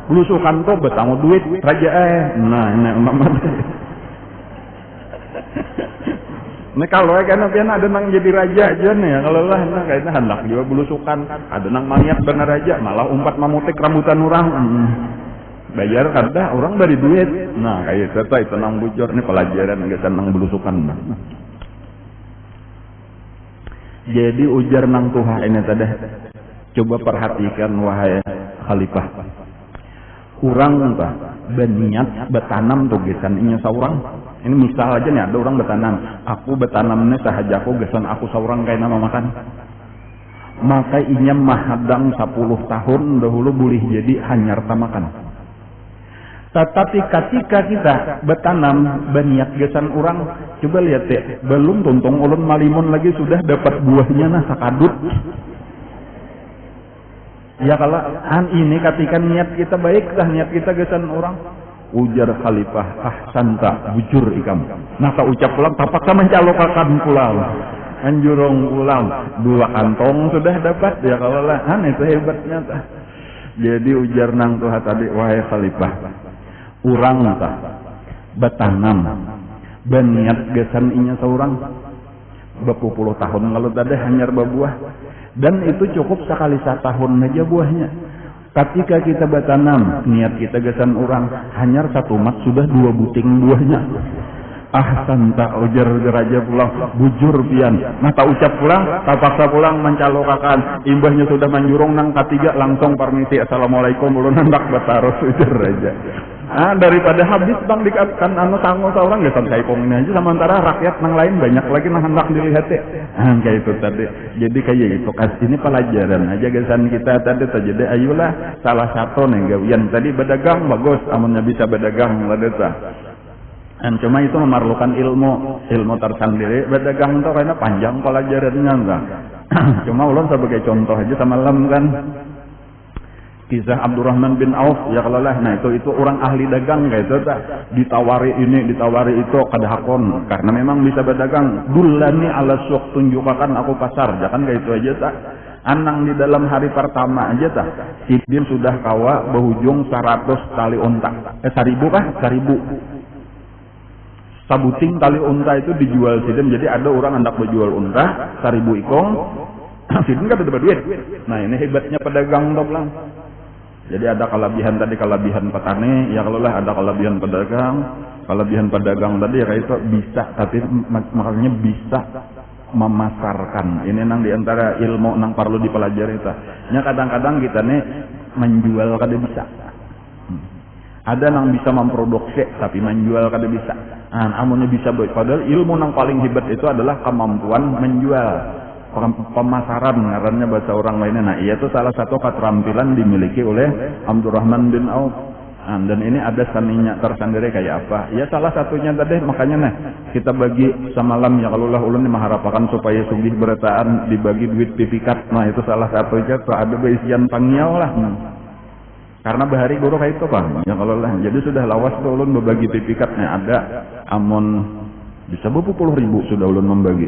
belusukan tuh betamu duit raja nah mama. Nah kalau kan ada nang jadi raja aja nih ya kalau lah nah kayaknya hendak juga belusukan ada nang mayat bener raja malah umpat mamutik rambutan orang. Bayar kada orang bari duit. Nah kayak itu nang bujur nih pelajaran nggak nang belusukan. Jadi ujar nang Tuhan ini tadi coba perhatikan wahai khalifah. Urang entah berniat bertanam tuh gesan inya saurang. Ini misal aja nih ada orang bertanam. Aku bertanamnya sahaja aku gesan aku saurang kayak nama makan. Maka inya mahadang 10 tahun dahulu boleh jadi hanyar tamakan. Tetapi ketika kita bertanam berniat gesan orang, coba lihat ya, belum tuntung ulun malimun lagi sudah dapat buahnya nah sakadut. Ya kalau ini ketika niat kita baik, niat kita gesan orang, ujar khalifah ahsanta bujur ikam. Nah tak ucap pulang, tapak sama calokakan pulang, anjurong pulang, 2 kantong sudah dapat ya kalau lah, itu hebatnya tak. Jadi ujar nang Tuhan tadi, wahai khalifah. Urang tak bertanam berniat gesan inya seorang berpuluh tahun kalau tadi hanyar berbuah dan itu cukup sekali 1 tahun aja buahnya. Ketika kita bertanam niat kita gesan orang hanyar 1 mat sudah 2 buting buahnya. Ahsanta ujar raja pulang bujur pian. Nah tak ucap pulang tak paksa pulang mencalokakan imbahnya sudah manjurong nang ketiga langsung permisi assalamualaikum ulun hendak bataros ujar raja. Daripada habis bang dikatakan sanggup seorang gak sampai ini aja sementara rakyat nang lain banyak lagi nang hendak dilihat ya. Kayak itu tadi. Jadi kayak itu kasih ini pelajaran aja gesan kita tadi terjadi ayolah salah satu nih gawian tadi berdagang bagus amunnya bisa berdagang ladeta. Cuma itu memerlukan ilmu tersendiri. Berdagang itu karena panjang pelajarannya enggak. Cuma ulun sebagai contoh aja semalam kan kisah Abdurrahman bin Auf ya kalau lah. Nah itu orang ahli dagang kayak itu tak ditawari ini ditawari itu kada hakon karena memang bisa berdagang. Dulani ala suq tunjukkan aku pasar. Jangan kayak itu aja tak. Anang di dalam hari pertama aja tak. Sidin sudah kawa berhujung 100 tali unta. 1000 kah? 1000. Sabuting tali unta itu dijual Sidin. Jadi ada orang hendak berjual unta 1000 ikong. Sidin kan dapat duit. Nah ini hebatnya pedagang doblang. Jadi ada kelebihan petani, ya kalau lah ada kelebihan pedagang tadi ya kayak itu bisa, tapi makanya bisa memasarkan. Ini nang diantara ilmu nang perlu dipelajari itu. Nya kadang-kadang kita nih menjual kada bisa. Ada nang bisa memproduksi tapi menjual kada bisa. Amunnya bisa padahal ilmu nang paling hebat itu adalah kemampuan menjual. Pemasaran ngarannya bahasa orang lainnya. Nah iya itu salah satu keterampilan dimiliki oleh Abdurrahman bin Auf. Dan ini ada seninya tersendiri kayak apa ya salah satunya tadi makanya nah kita bagi semalam ya kalau lah ulun mengharapkan supaya sugih berataan dibagi duit pipikat. Nah itu salah satunya tuh ada beisian pangiau lah. Karena bahari guru kayak itu bang ya kalau lah jadi sudah lawas tuh ulun berbagi pipikatnya ada amon bisa 20.000 sudah ulun membagi.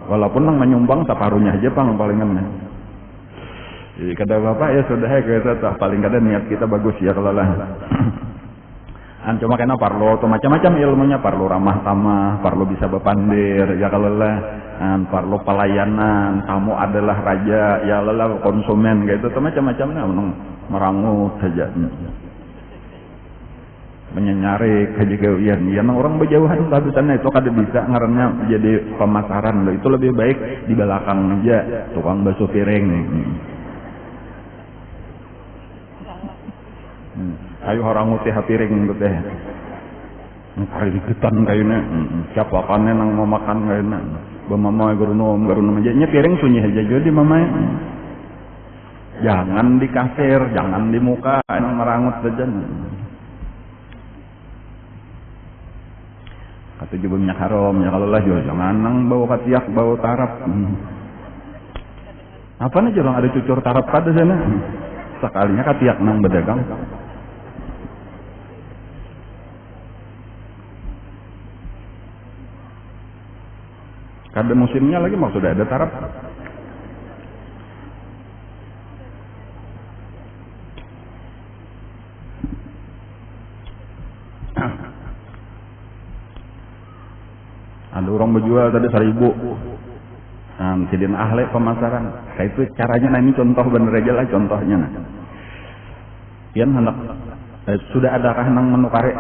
Walaupun nang menyumbang separuhnya aja pang palingan. Jadi kata bapak ya sudah ya kita paling kada niat kita bagus ya kalau lah. Cuma kena parlo atau macam-macam ilmunya parlo ramah tamah, parlo bisa bepandir ya kalau lah. Parlo pelayanan, kamu adalah raja ya lelah konsumen gitu macam-macamnya merangut saja. Menyenyarik aja gawian ya orang berjauhan bagusannya itu kada bisa ngarannya jadi pemasaran loh itu lebih baik di belakang aja tukang basuh piring. Ayo orang ngutih piring gitu teh kali getan kayaknya siapa kannya nang mau makan kayaknya bamama gerunom aja nya piring sunyi aja jadi mama jangan di kasir jangan di muka nang merangut saja. Kata juga minyak haram ya kalau lah jangan nang bawa katiak bawa tarap. Apa nih jarang ada cucur tarap pada sana. Sekalinya katiak nang berdagang. Kada musimnya lagi mau sudah ada taraf. Ada orang berjual tadi 1.000. Nah, sidin ahli pemasaran. Kayak itu caranya, nah ini contoh bener aja lah contohnya. Nah. Pian hendak sudah ada kah nang menukare?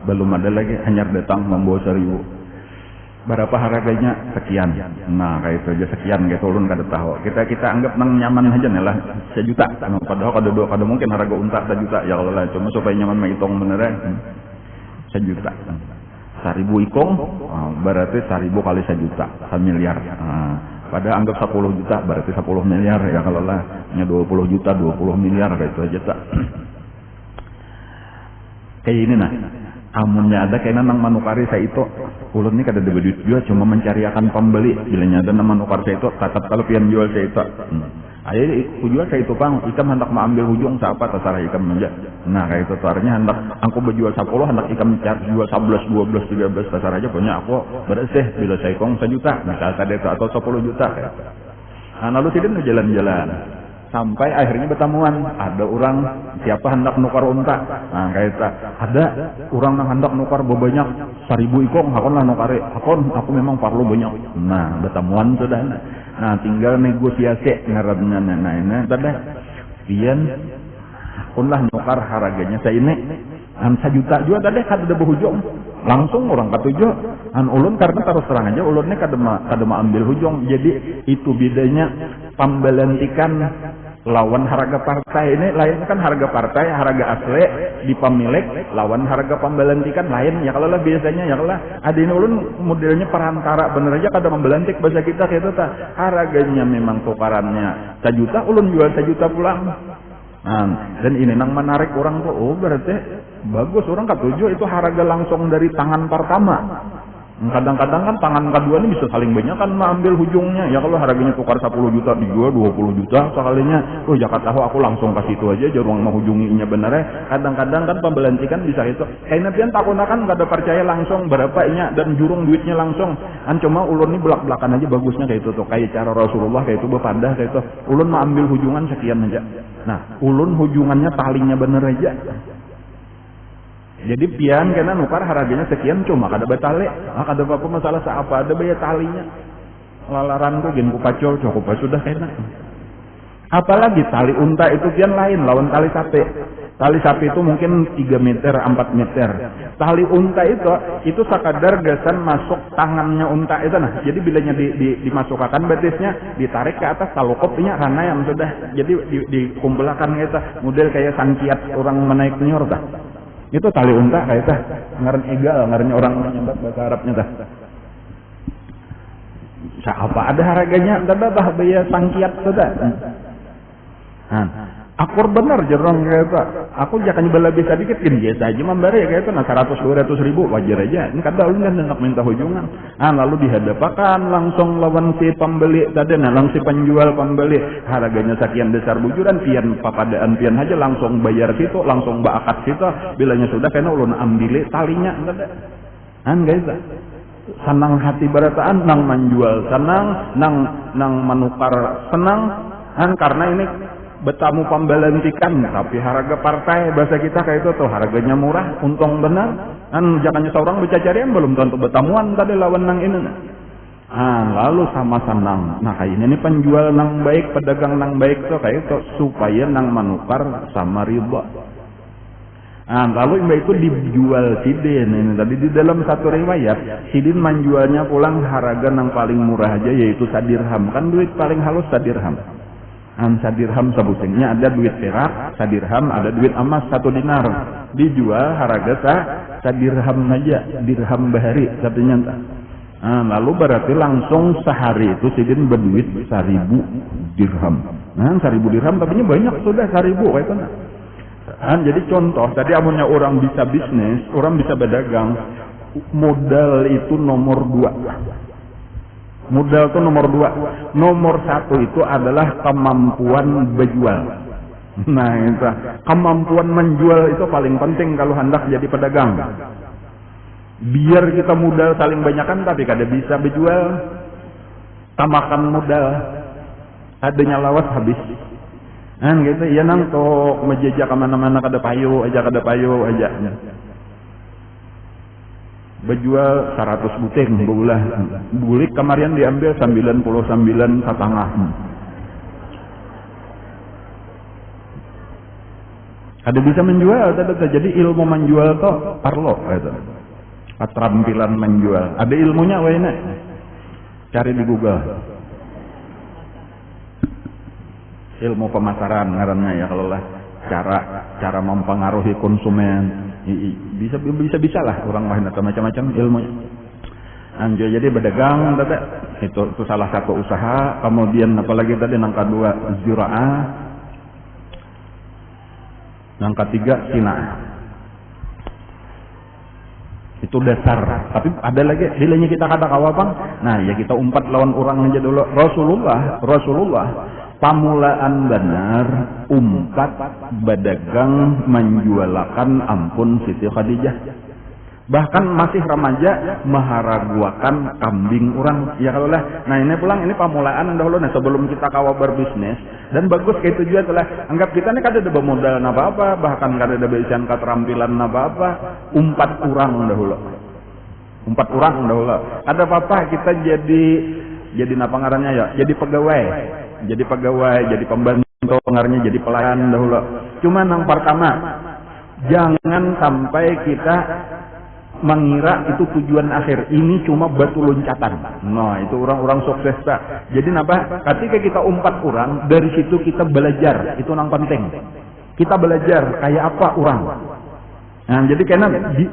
Belum ada lagi, hanya datang membawa 1.000. Berapa harganya? Sekian. Nah, kayak itu aja sekian, kayak ulun kada tahu. Kita anggap nang nyaman aja nih lah 1 juta. Nah, padahal kada mungkin harga unta 1 juta. Ya Allah, cuma supaya nyaman menghitung beneran 1 juta. 1.000 ikong, berarti 1.000 kali 1 juta, 1 miliar. Pada anggap 10 juta, berarti 10 miliar. Ya kalau lah, 20 juta, 20 miliar, kayak itu aja tak. Kayak ini nah, amunnya ada kayaknya nang manukari saya itu, ulun ini kada ada duit jual, cuma mencari akan pembeli. Bilanya ada nang manukar saya itu, tetap kalau pian jual saya itu. Ayo jual saya itu pang, ikam hendak mengambil hujung siapa terserah ikam aja. Nah kayak itu artinya hendak aku berjual 10, hendak ikam jual 11, 12, 13 terserah aja punya aku bersih bila saya kong 1 juta misal tadi itu atau 10 juta. Nah lalu tidak jalan-jalan sampai akhirnya bertemuan ada orang siapa hendak nukar unta. Nah kayak itu ada orang yang hendak nukar banyak 1.000 ikong, hakon lah nukare, hakon aku memang perlu banyak. Nah bertemuan sudah. Nah tinggal negosiasi ngarannya. Nah ini tadi pian akun lah nukar harganya saya ini 1 juta juga tadi kada ada berhujung langsung orang katujuh ulun karena terus terang aja ulunnya kada ambil hujung. Jadi itu bedanya pembelantikan lawan harga partai. Ini lain kan harga partai, harga asli di pemilik lawan harga pembelantikan lain. Ya kalau lah biasanya ya kalau ada ini ulun modelnya perantara bener aja kada membelantik bahasa kita kayak itu tak. Harganya memang tukarannya 1 juta, ulun jual 1 juta pulang. Dan ini nang menarik orang tuh, oh berarti bagus orang katujuh itu harga langsung dari tangan pertama. Kadang-kadang kan tangan kedua ini bisa saling banyak kan mengambil hujungnya. Ya kalau harganya tukar 10 juta dijual 20 juta sekalinya. Oh jakat tahu aku langsung kasih itu aja jarang mau hujunginya bener ya. Kadang-kadang kan pembelantikan bisa itu. Kayaknya pian takunakan kada percaya langsung berapa inya dan jurung duitnya langsung. Cuma ulun ini belak-belakan aja bagusnya kayak itu tuh. Kayak cara Rasulullah kayak itu berpandah kayak itu. Ulun mau ambil hujungan sekian aja. Nah, ulun hujungannya talinya bener aja. Jadi pian kena nukar harganya sekian cuma kada betale. Kada apa masalah apa ada bayar talinya. Lalaran ku gen ku pacol cukup sudah kena. Apalagi tali unta itu pian lain lawan tali sapi. Tali sapi itu mungkin 3 meter, 4 meter. Tali unta itu sekadar gasan masuk tangannya unta itu nah. Jadi bilanya dimasukkan betisnya, ditarik ke atas talukopnya rana yang sudah. Jadi dikumpulkan gitu. Model kayak sangkiat orang menaik nyor dah. Itu tali unta kayak itu. Ngaran egal, ngarannya orang menyambat bahasa Arabnya dah. Apa ada harganya? Ada bahaya sangkiat sudah. Akur benar jerong kayak itu. Aku jangan nyoba lebih sedikit kan biasa aja memberi kayak itu. Nah 100-200 ribu wajar aja. Ini kada ulun kan hendak minta hujungan. Lalu dihadapakan langsung lawan si pembeli tadi. Nah langsung si penjual pembeli harganya sekian besar bujuran pian papadaan pian aja langsung bayar situ langsung baakat situ. Bilanya sudah karena ulun ambil talinya kada. Guys. Senang hati barataan nang menjual senang nang menukar senang karena ini bertamu pembelantikan tapi harga partai bahasa kita kayak itu tuh harganya murah untung benar jangannya seorang bercacarian belum tentu bertamuan tadi lawan nang ini lalu sama senang kayak ini penjual nang baik pedagang nang baik tuh kayak itu supaya nang menukar sama riba. Lalu mbak itu dijual sidin ini tadi di dalam satu riwayat sidin menjualnya pulang harga nang paling murah aja yaitu sadirham kan duit paling halus sadirham. Sadirham sebutnya ada duit perak, sadirham ada duit emas 1 dinar. Dijual harga sadirham aja, dirham bahari katanya. Lalu berarti langsung sehari itu sidin berduit 1.000 dirham. 1.000 dirham tapi banyak sudah 1.000 kayak itu. Jadi contoh tadi amunnya orang bisa bisnis, orang bisa berdagang, modal itu nomor 2. Modal itu nomor 2. Nomor 1 itu adalah kemampuan berjual. Nah itu kemampuan menjual itu paling penting kalau hendak jadi pedagang. Biar kita modal saling banyakan tapi kada bisa berjual. tamakan modal, adanya lawas habis. Kan gitu, ya nang tok menjejak kemana-mana kada payu aja. Berjual 100 buting bulah. Bulik kemarin diambil 99 setengah. Ada bisa menjual, jadi ilmu menjual toh parlo gitu. Keterampilan menjual. Ada ilmunya wena. Cari di Google. Ilmu pemasaran ngarannya ya, kalau lah cara mempengaruhi konsumen. Bisa lah orang main atau macam-macam ilmunya. Anjir, jadi berdagang itu salah satu usaha. Kemudian apalagi tadi yang kedua ziraah, yang ketiga sinah. Itu dasar. Tapi ada lagi hilangnya kita kata kawapang. Nah ya kita umpat lawan orang aja dulu. Rasulullah pamulaan benar umpat berdagang menjualakan ampun Siti Khadijah. Bahkan masih remaja maharaguakan kambing orang. Ya kalau lah. Nah ini pulang ini pamulaan dahulu. Nah sebelum kita kawa berbisnis dan bagus kayak itu juga telah anggap kita ini kada ada bermodal apa-apa, bahkan kada ada bisian keterampilan apa-apa. Umpat orang dahulu. Ada apa-apa kita jadi apa ngarannya ya? Jadi pegawai, jadi pembantu pengarnya, jadi pelayan dahulu. Cuma yang pertama jangan sampai kita mengira itu tujuan akhir, ini cuma batu loncatan. Nah itu orang-orang sukses tak. Jadi napa ketika kita umpat orang, dari situ kita belajar, itu yang penting. Kita belajar kayak apa orang. Nah jadi karena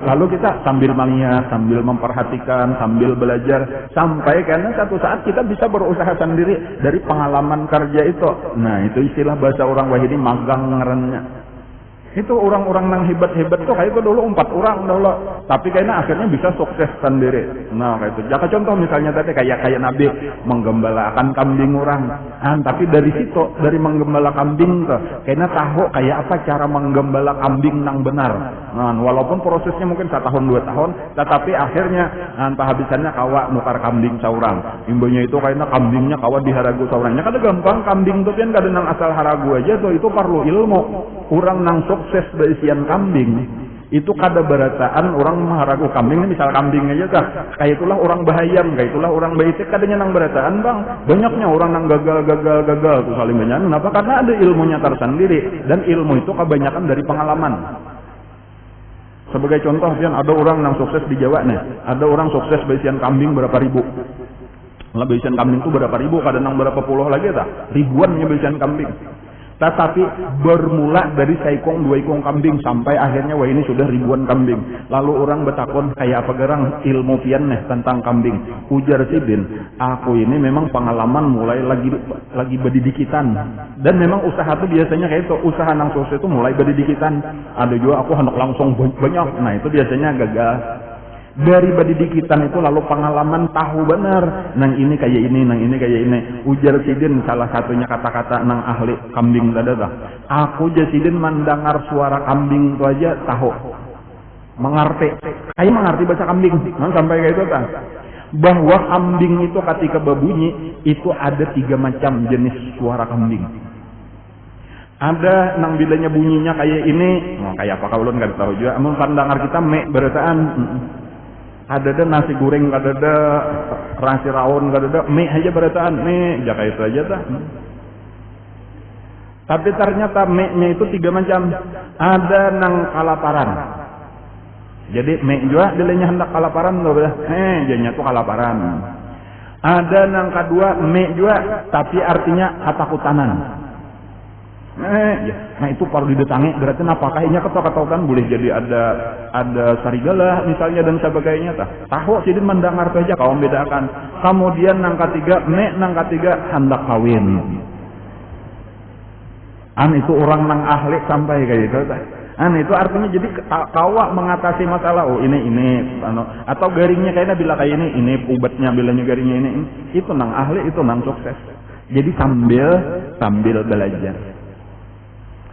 lalu kita sambil melihat, sambil memperhatikan, sambil belajar, sampai karena satu saat kita bisa berusaha sendiri dari pengalaman kerja itu. Nah itu istilah bahasa orang Wahidi magang ngarannya. Itu orang-orang yang hebat-hebat tuh kayak itu dulu 4 orang dulu, tapi kayaknya akhirnya bisa sukses sendiri. Nah kayak itu. Jaka contoh misalnya tadi kayak Nabi menggembalakan kambing orang. Tapi dari situ, dari menggembala kambing tuh, kayaknya tahu kayak apa cara menggembala kambing yang benar. Nah, walaupun prosesnya mungkin 1 tahun 2 tahun, tetapi akhirnya habisannya kawa nukar kambing saurang. Imbunya itu kayaknya kambingnya kawa diharagu saurangnya. Kada gampang kambing tuh kan kada nang asal haragu aja tuh, itu perlu ilmu. Orang nang sukses berisian kambing itu kada berataan orang maharagu kambing ini misal kambing aja kah kayak itulah orang bahayam, kayak itulah orang baitik kadanya nang berataan bang. Banyaknya orang nang gagal tuh saling banyak. Kenapa? Karena ada ilmunya tersendiri dan ilmu itu kebanyakan dari pengalaman. Sebagai contoh pian ada orang nang sukses di Jawa nih, ada orang sukses berisian kambing berapa ribu. Lah berisian kambing itu berapa ribu, kadang nang berapa puluh lagi tak? Ribuannya berisian kambing. Tetapi bermula dari seekong 2 ekong kambing sampai akhirnya wah ini sudah ribuan kambing. Lalu orang bertakon kayak apa gerang ilmu pian nih tentang kambing. Ujar Sidin, aku ini memang pengalaman mulai lagi berdidikitan. Dan memang usaha itu biasanya kayak itu, usaha nang sukses itu mulai berdidikitan. Ada juga aku hendak langsung banyak. Nah itu biasanya gagal. Dari berdidikitan itu lalu pengalaman tahu benar nang ini kayak ini, nang ini kayak ini. Ujar Sidin salah satunya kata-kata nang ahli kambing tadi dah. Aku Sidin mendengar suara kambing itu aja tahu. Mengerti. Kayak mengerti bahasa kambing. Nah, sampai kayak itu kan. Bahwa kambing itu ketika berbunyi itu ada 3 macam jenis suara kambing. Ada nang bilanya bunyinya kayak ini, kayak apa kalau nggak tahu juga. Amun pandangar kita berataan. Ada nasi goreng, ada nasi rawon, ada mie aja berataan, mie, jaka itu aja dah. Tapi ternyata mie-nya itu 3 macam. Ada nang kalaparan. Jadi mie juga dilenya hendak kalaparan loh, jadinya tuh kalaparan. Ada nang kedua mie juga, tapi artinya ketakutan. Nah itu perlu didatangi, berarti apakah ini ketakutan boleh jadi ada sarigala misalnya dan sebagainya tahu Sidin mendengar saja kau membedakan. Kemudian nang ketiga hendak kawin. Itu orang nang ahli sampai kayak gitu. Itu artinya jadi kawa mengatasi masalah. Oh ini atau garingnya kayaknya bila kayak ini ubatnya bilanya garingnya ini. Itu nang ahli, itu nang sukses. Jadi sambil belajar.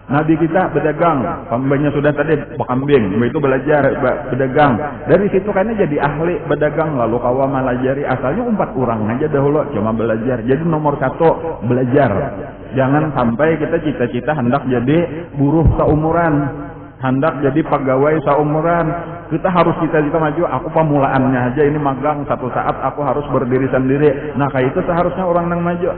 Nabi kita berdagang, kambingnya sudah tadi kambing, itu belajar berdagang. Dari situ karena jadi ahli berdagang, lalu kawa malajari. Asalnya 4 orang aja dahulu cuma belajar. Jadi nomor 1 belajar. Jangan sampai kita cita-cita hendak jadi buruh seumuran, hendak jadi pegawai seumuran. Kita harus cita-cita maju. Aku pemulaannya aja ini magang, satu saat aku harus berdiri sendiri. Nah kayak itu seharusnya orang yang maju.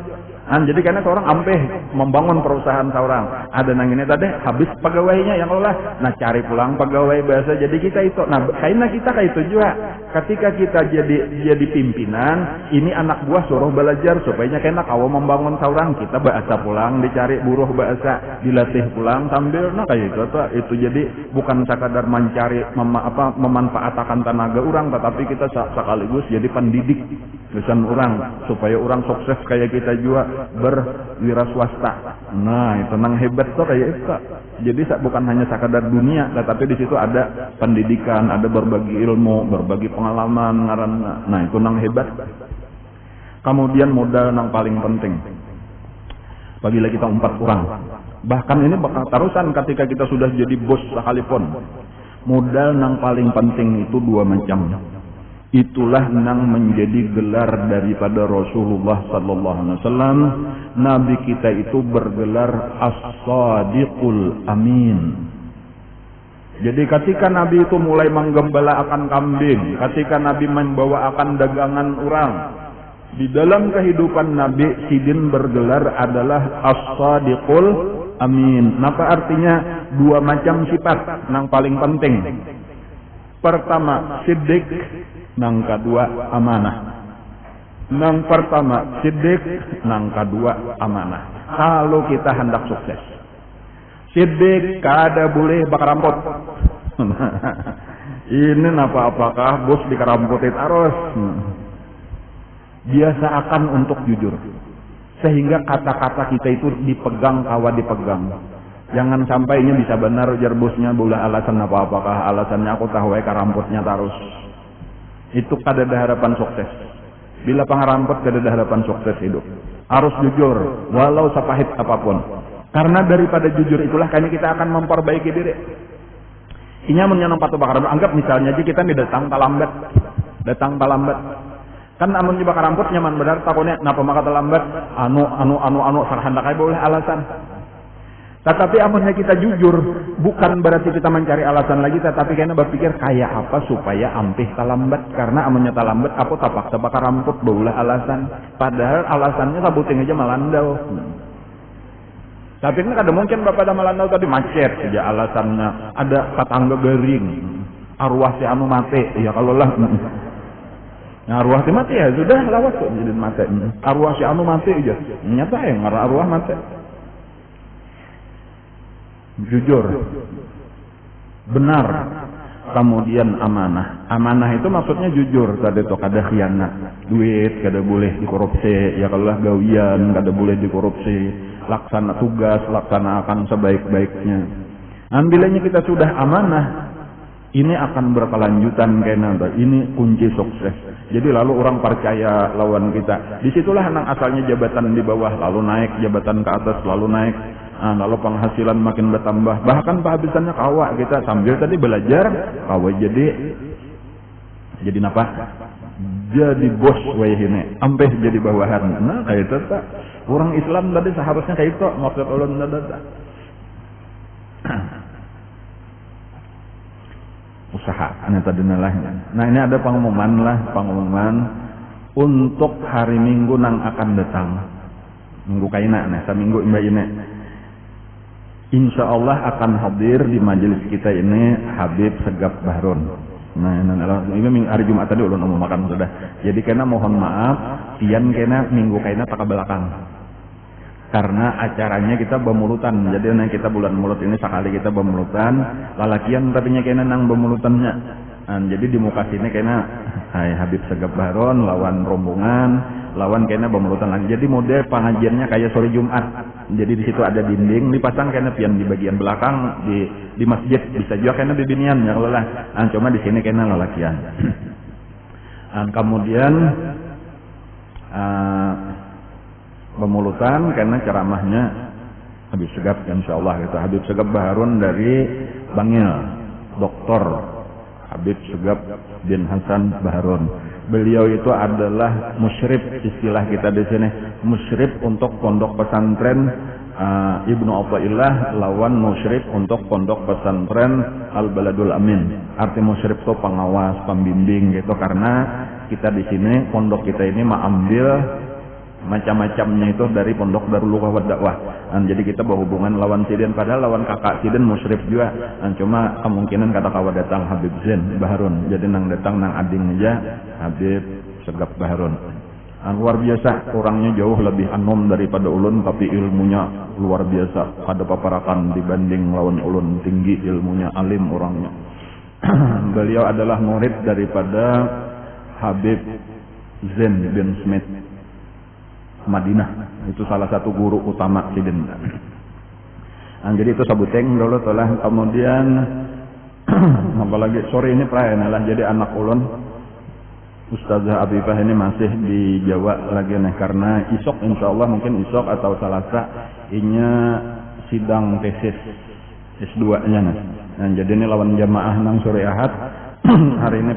Jadi karena seorang ampeh membangun perusahaan seorang, ada nang ini tadi habis pegawainya yang lelah, nah cari pulang pegawai biasa. Jadi kita itu, nah karena kita kayak itu juga. Ketika kita jadi pimpinan, ini anak buah suruh belajar supaya kena kau membangun seorang, kita bahasa pulang, dicari buruh bahasa, dilatih pulang sambil, nah kayak itu jadi bukan sekadar mencari memanfaatkan tenaga orang, tetapi kita sekaligus jadi pendidik lisan orang supaya orang sukses kayak kita juga berwira swasta. Nah itu nang hebat tuh kayak itu. Jadi bukan hanya sekadar dunia, tetapi di situ ada pendidikan, ada berbagi ilmu, berbagi pengalaman. Nah itu nang hebat. Kemudian modal nang paling penting. Apabila kita 4 orang, bahkan ini bakal terusan ketika kita sudah jadi bos sekalipun. Modal nang paling penting itu 2 macam. Itulah yang menjadi gelar daripada Rasulullah sallallahu alaihi wasallam. Nabi kita itu bergelar As-Sadiqul Amin. Jadi ketika Nabi itu mulai menggembala akan kambing, ketika Nabi membawa akan dagangan orang, di dalam kehidupan Nabi Sidin bergelar adalah As-Sadiqul Amin. Apa artinya? 2 macam sifat yang paling penting. Pertama, siddiq. Nang kedua amanah. Nang pertama siddiq, nang kedua amanah. Kalau kita hendak sukses, siddiq kada boleh bakarampot. Ini apakah bos dikarampotin terus? Biasakan untuk jujur, sehingga kata-kata kita itu dipegang kawa dipegang. Jangan sampai ini bisa benar ujar bosnya bola alasan apakah alasannya aku tahu karampotnya terus. Itu kada ada harapan sukses. Bila pangarampot kada ada harapan sukses hidup. Harus jujur, walau sepahit apapun. Karena daripada jujur itulah kayaknya kita akan memperbaiki diri. Inya menyenang patu bakar. Anggap misalnya aja kita nih datang talambat. Kan amun di bakar ramput nyaman benar takutnya napa maka terlambat anu sarhandak aja boleh alasan. Tetapi amunnya kita jujur, bukan berarti kita mencari alasan lagi, tetapi karena berpikir kayak apa supaya ampih talambat. Karena amunnya talambat, aku tapak bakar ramput boleh alasan. Padahal alasannya sabuting aja malandau. Tapi kan ada mungkin bapak ada malandau tadi macet saja alasannya. Ada patangga garing, arwah si anu mati. Ya kalau lah. Nah, arwah si mati ya sudah lawas kok jadi mati. Arwah si anu mati aja. Nyata ya ngarah arwah mati. Jujur, benar, kemudian amanah. Amanah itu maksudnya jujur, kada to kada khianat. Duit kada boleh dikorupsi, ya kalau gawian kada boleh dikorupsi. Laksana tugas, laksanakan sebaik-baiknya. Ambilnya kita sudah amanah, ini akan berkelanjutan kena. Ini kunci sukses. Jadi lalu orang percaya lawan kita. Disitulah nang asalnya jabatan di bawah, lalu naik jabatan ke atas, lalu naik. Lalu penghasilan makin bertambah. Bahkan kehabisannya kawa kita sambil tadi belajar kawa jadi apa? Jadi bos wae ini, ampe jadi bawahan. Nah kayak itu tak. Orang Islam tadi seharusnya kayak itu maksud ulun tadi. Usaha tadi nalahnya. Nah ini ada pengumuman untuk hari Minggu nang akan datang. Minggu kaina nih, seminggu imba ini. Insya Allah akan hadir di majelis kita ini Habib Segap Bahrun. Nah, ini hari Jumat tadi ulun mau makan sudah. Jadi kena mohon maaf, pian kena minggu kena tak ke belakang. Karena acaranya kita bemulutan. Jadi nah kita bulan mulut ini sekali kita bemulutan, lalakian tapinya kena nang bemulutannya. Nah, jadi di muka sini kena Habib Segap Bahrun lawan rombongan, lawan kena bemulutan lagi. Jadi model pengajiannya kayak sore Jumat. Jadi di situ ada dinding, dipasang kena pian di bagian belakang di masjid, bisa juga kena bibinian ya kalau lah. Cuma di sini kena lalakian. Kemudian pemulutan karena ceramahnya Habib Segap insyaallah gitu. Habib Segap Baharun dari Bangil, Dr. Habib Segap bin Hasan Baharun. Beliau itu adalah musyrif, istilah kita di sini, musyrif untuk pondok pesantren Ibnu Athaillah lawan musyrif untuk pondok pesantren Al Baladul Amin. Arti musyrif itu pengawas, pembimbing gitu, karena kita di sini pondok kita ini mengambil macam-macamnya itu dari pondok Darul Lughah wad Dakwah. Jadi kita berhubungan lawan sidin, padahal lawan kakak sidin musyrif juga. Cuma kemungkinan kata kawa datang Habib Zain Baharun. Jadi nang datang nang ading aja Habib Segap Baharun. Luar biasa, orangnya jauh lebih anom daripada ulun, tapi ilmunya luar biasa. Ada paparakan dibanding lawan ulun, tinggi ilmunya, alim orangnya. Beliau adalah murid daripada Habib Zain bin Smith Madinah. Itu salah satu guru utama sidin. Jadi itu sabuteng dulu telah. Kemudian apalagi sore ini perayaan lah, jadi anak ulun Ustazah Abifah ini masih di Jawa lagi nih, karena isok insyaallah mungkin isok atau Selasa inya sidang tesis S2 nya nih. Jadi ini lawan jamaah nang sore Ahad hari ini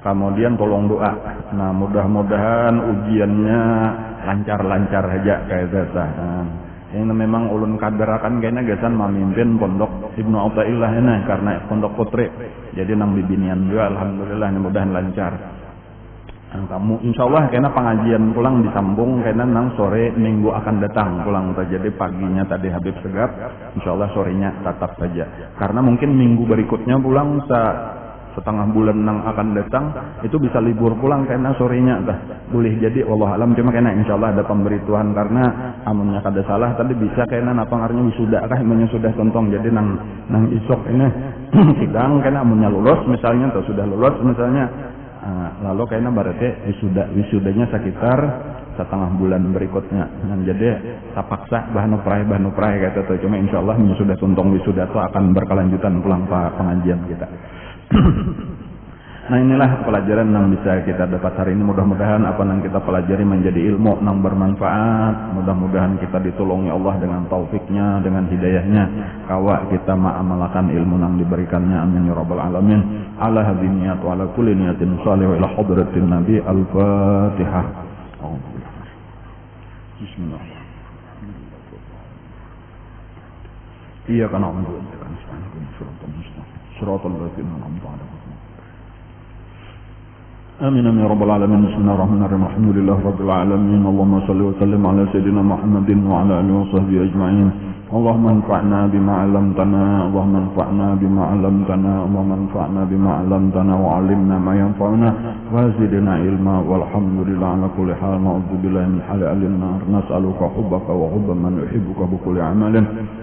kemudian tolong doa. Nah, mudah-mudahan ujiannya lancar-lancar aja kayak gitu. Ini memang ulun kadarakan kayaknya gasan memimpin pondok Ibnu Athaillah ini karena pondok putri. Jadi nang bibinian juga alhamdulillah mudah-mudahan lancar. Kamu insyaallah kayaknya pengajian pulang disambung kayaknya nang sore minggu akan datang pulang. Jadi paginya tadi Habib Segap, insyaallah sorenya tetap saja. Karena mungkin minggu berikutnya pulang setengah bulan nang akan datang itu bisa libur pulang karena sorenya dah boleh jadi wallah alam. Cuma kena insyaallah ada pemberitahuan, karena amunnya kada salah tadi bisa kena apa ngarnya wisuda kah amunnya sudah tontong. Jadi nang isok ini sidang kena amunnya lulus misalnya atau sudah lulus misalnya, lalu kena berarti wisudanya sekitar setengah bulan berikutnya. Jadi tapaksa bahan uprai kata tuh. Cuma insyaallah sudah tontong wisuda itu akan berkelanjutan pulang pengajian kita. Nah, inilah pelajaran yang bisa kita dapat hari ini. Mudah-mudahan apa yang kita pelajari menjadi ilmu yang bermanfaat. Mudah-mudahan kita ditolongi Allah dengan taufiknya, dengan hidayahnya. Kawa kita ma'amalakan ilmu yang diberikannya. Amin ya rabbal alamin. Ala hadhihi niyat wa ala kulli niyatin salih wa ila hadratin nabi. Al-Fatihah. Bismillahirrahmanirrahim. Iyyaka na'budu wa iyyaka nasta'in. Shiratal ladzina an'amta 'alaihim. آمين يا رب العالمين. بسم الله الرحمن الرحيم. الحمد لله رب العالمين. اللهم صل وسلم على سيدنا محمد وعلى آله وصحبه أجمعين. اللهم انفعنا بما علمتنا، اللهم انفعنا بما علمتنا، اللهم انفعنا بما علمتنا وعلمنا ما ينفعنا وزدنا علما. والحمد لله على كل حال. نعوذ بالله من حال أهل النار. نسألك حبك وحب من يحبك بكل عمل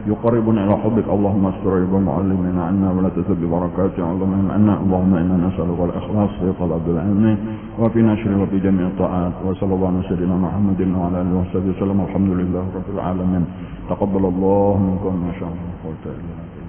يقربنا إلى حبك. اللهم استر عيب معلمنا عنا ولا تسب بركاته اللهم عنا. اللهم إنا نسألك الإخلاص في طلب العلم وفي نشر وفي جميع الطاعات. وصلى الله على سيدنا محمد وعلى آله وصحبه وسلم. الحمد لله رب العالمين. تقبل الله منكم ما شاء الله.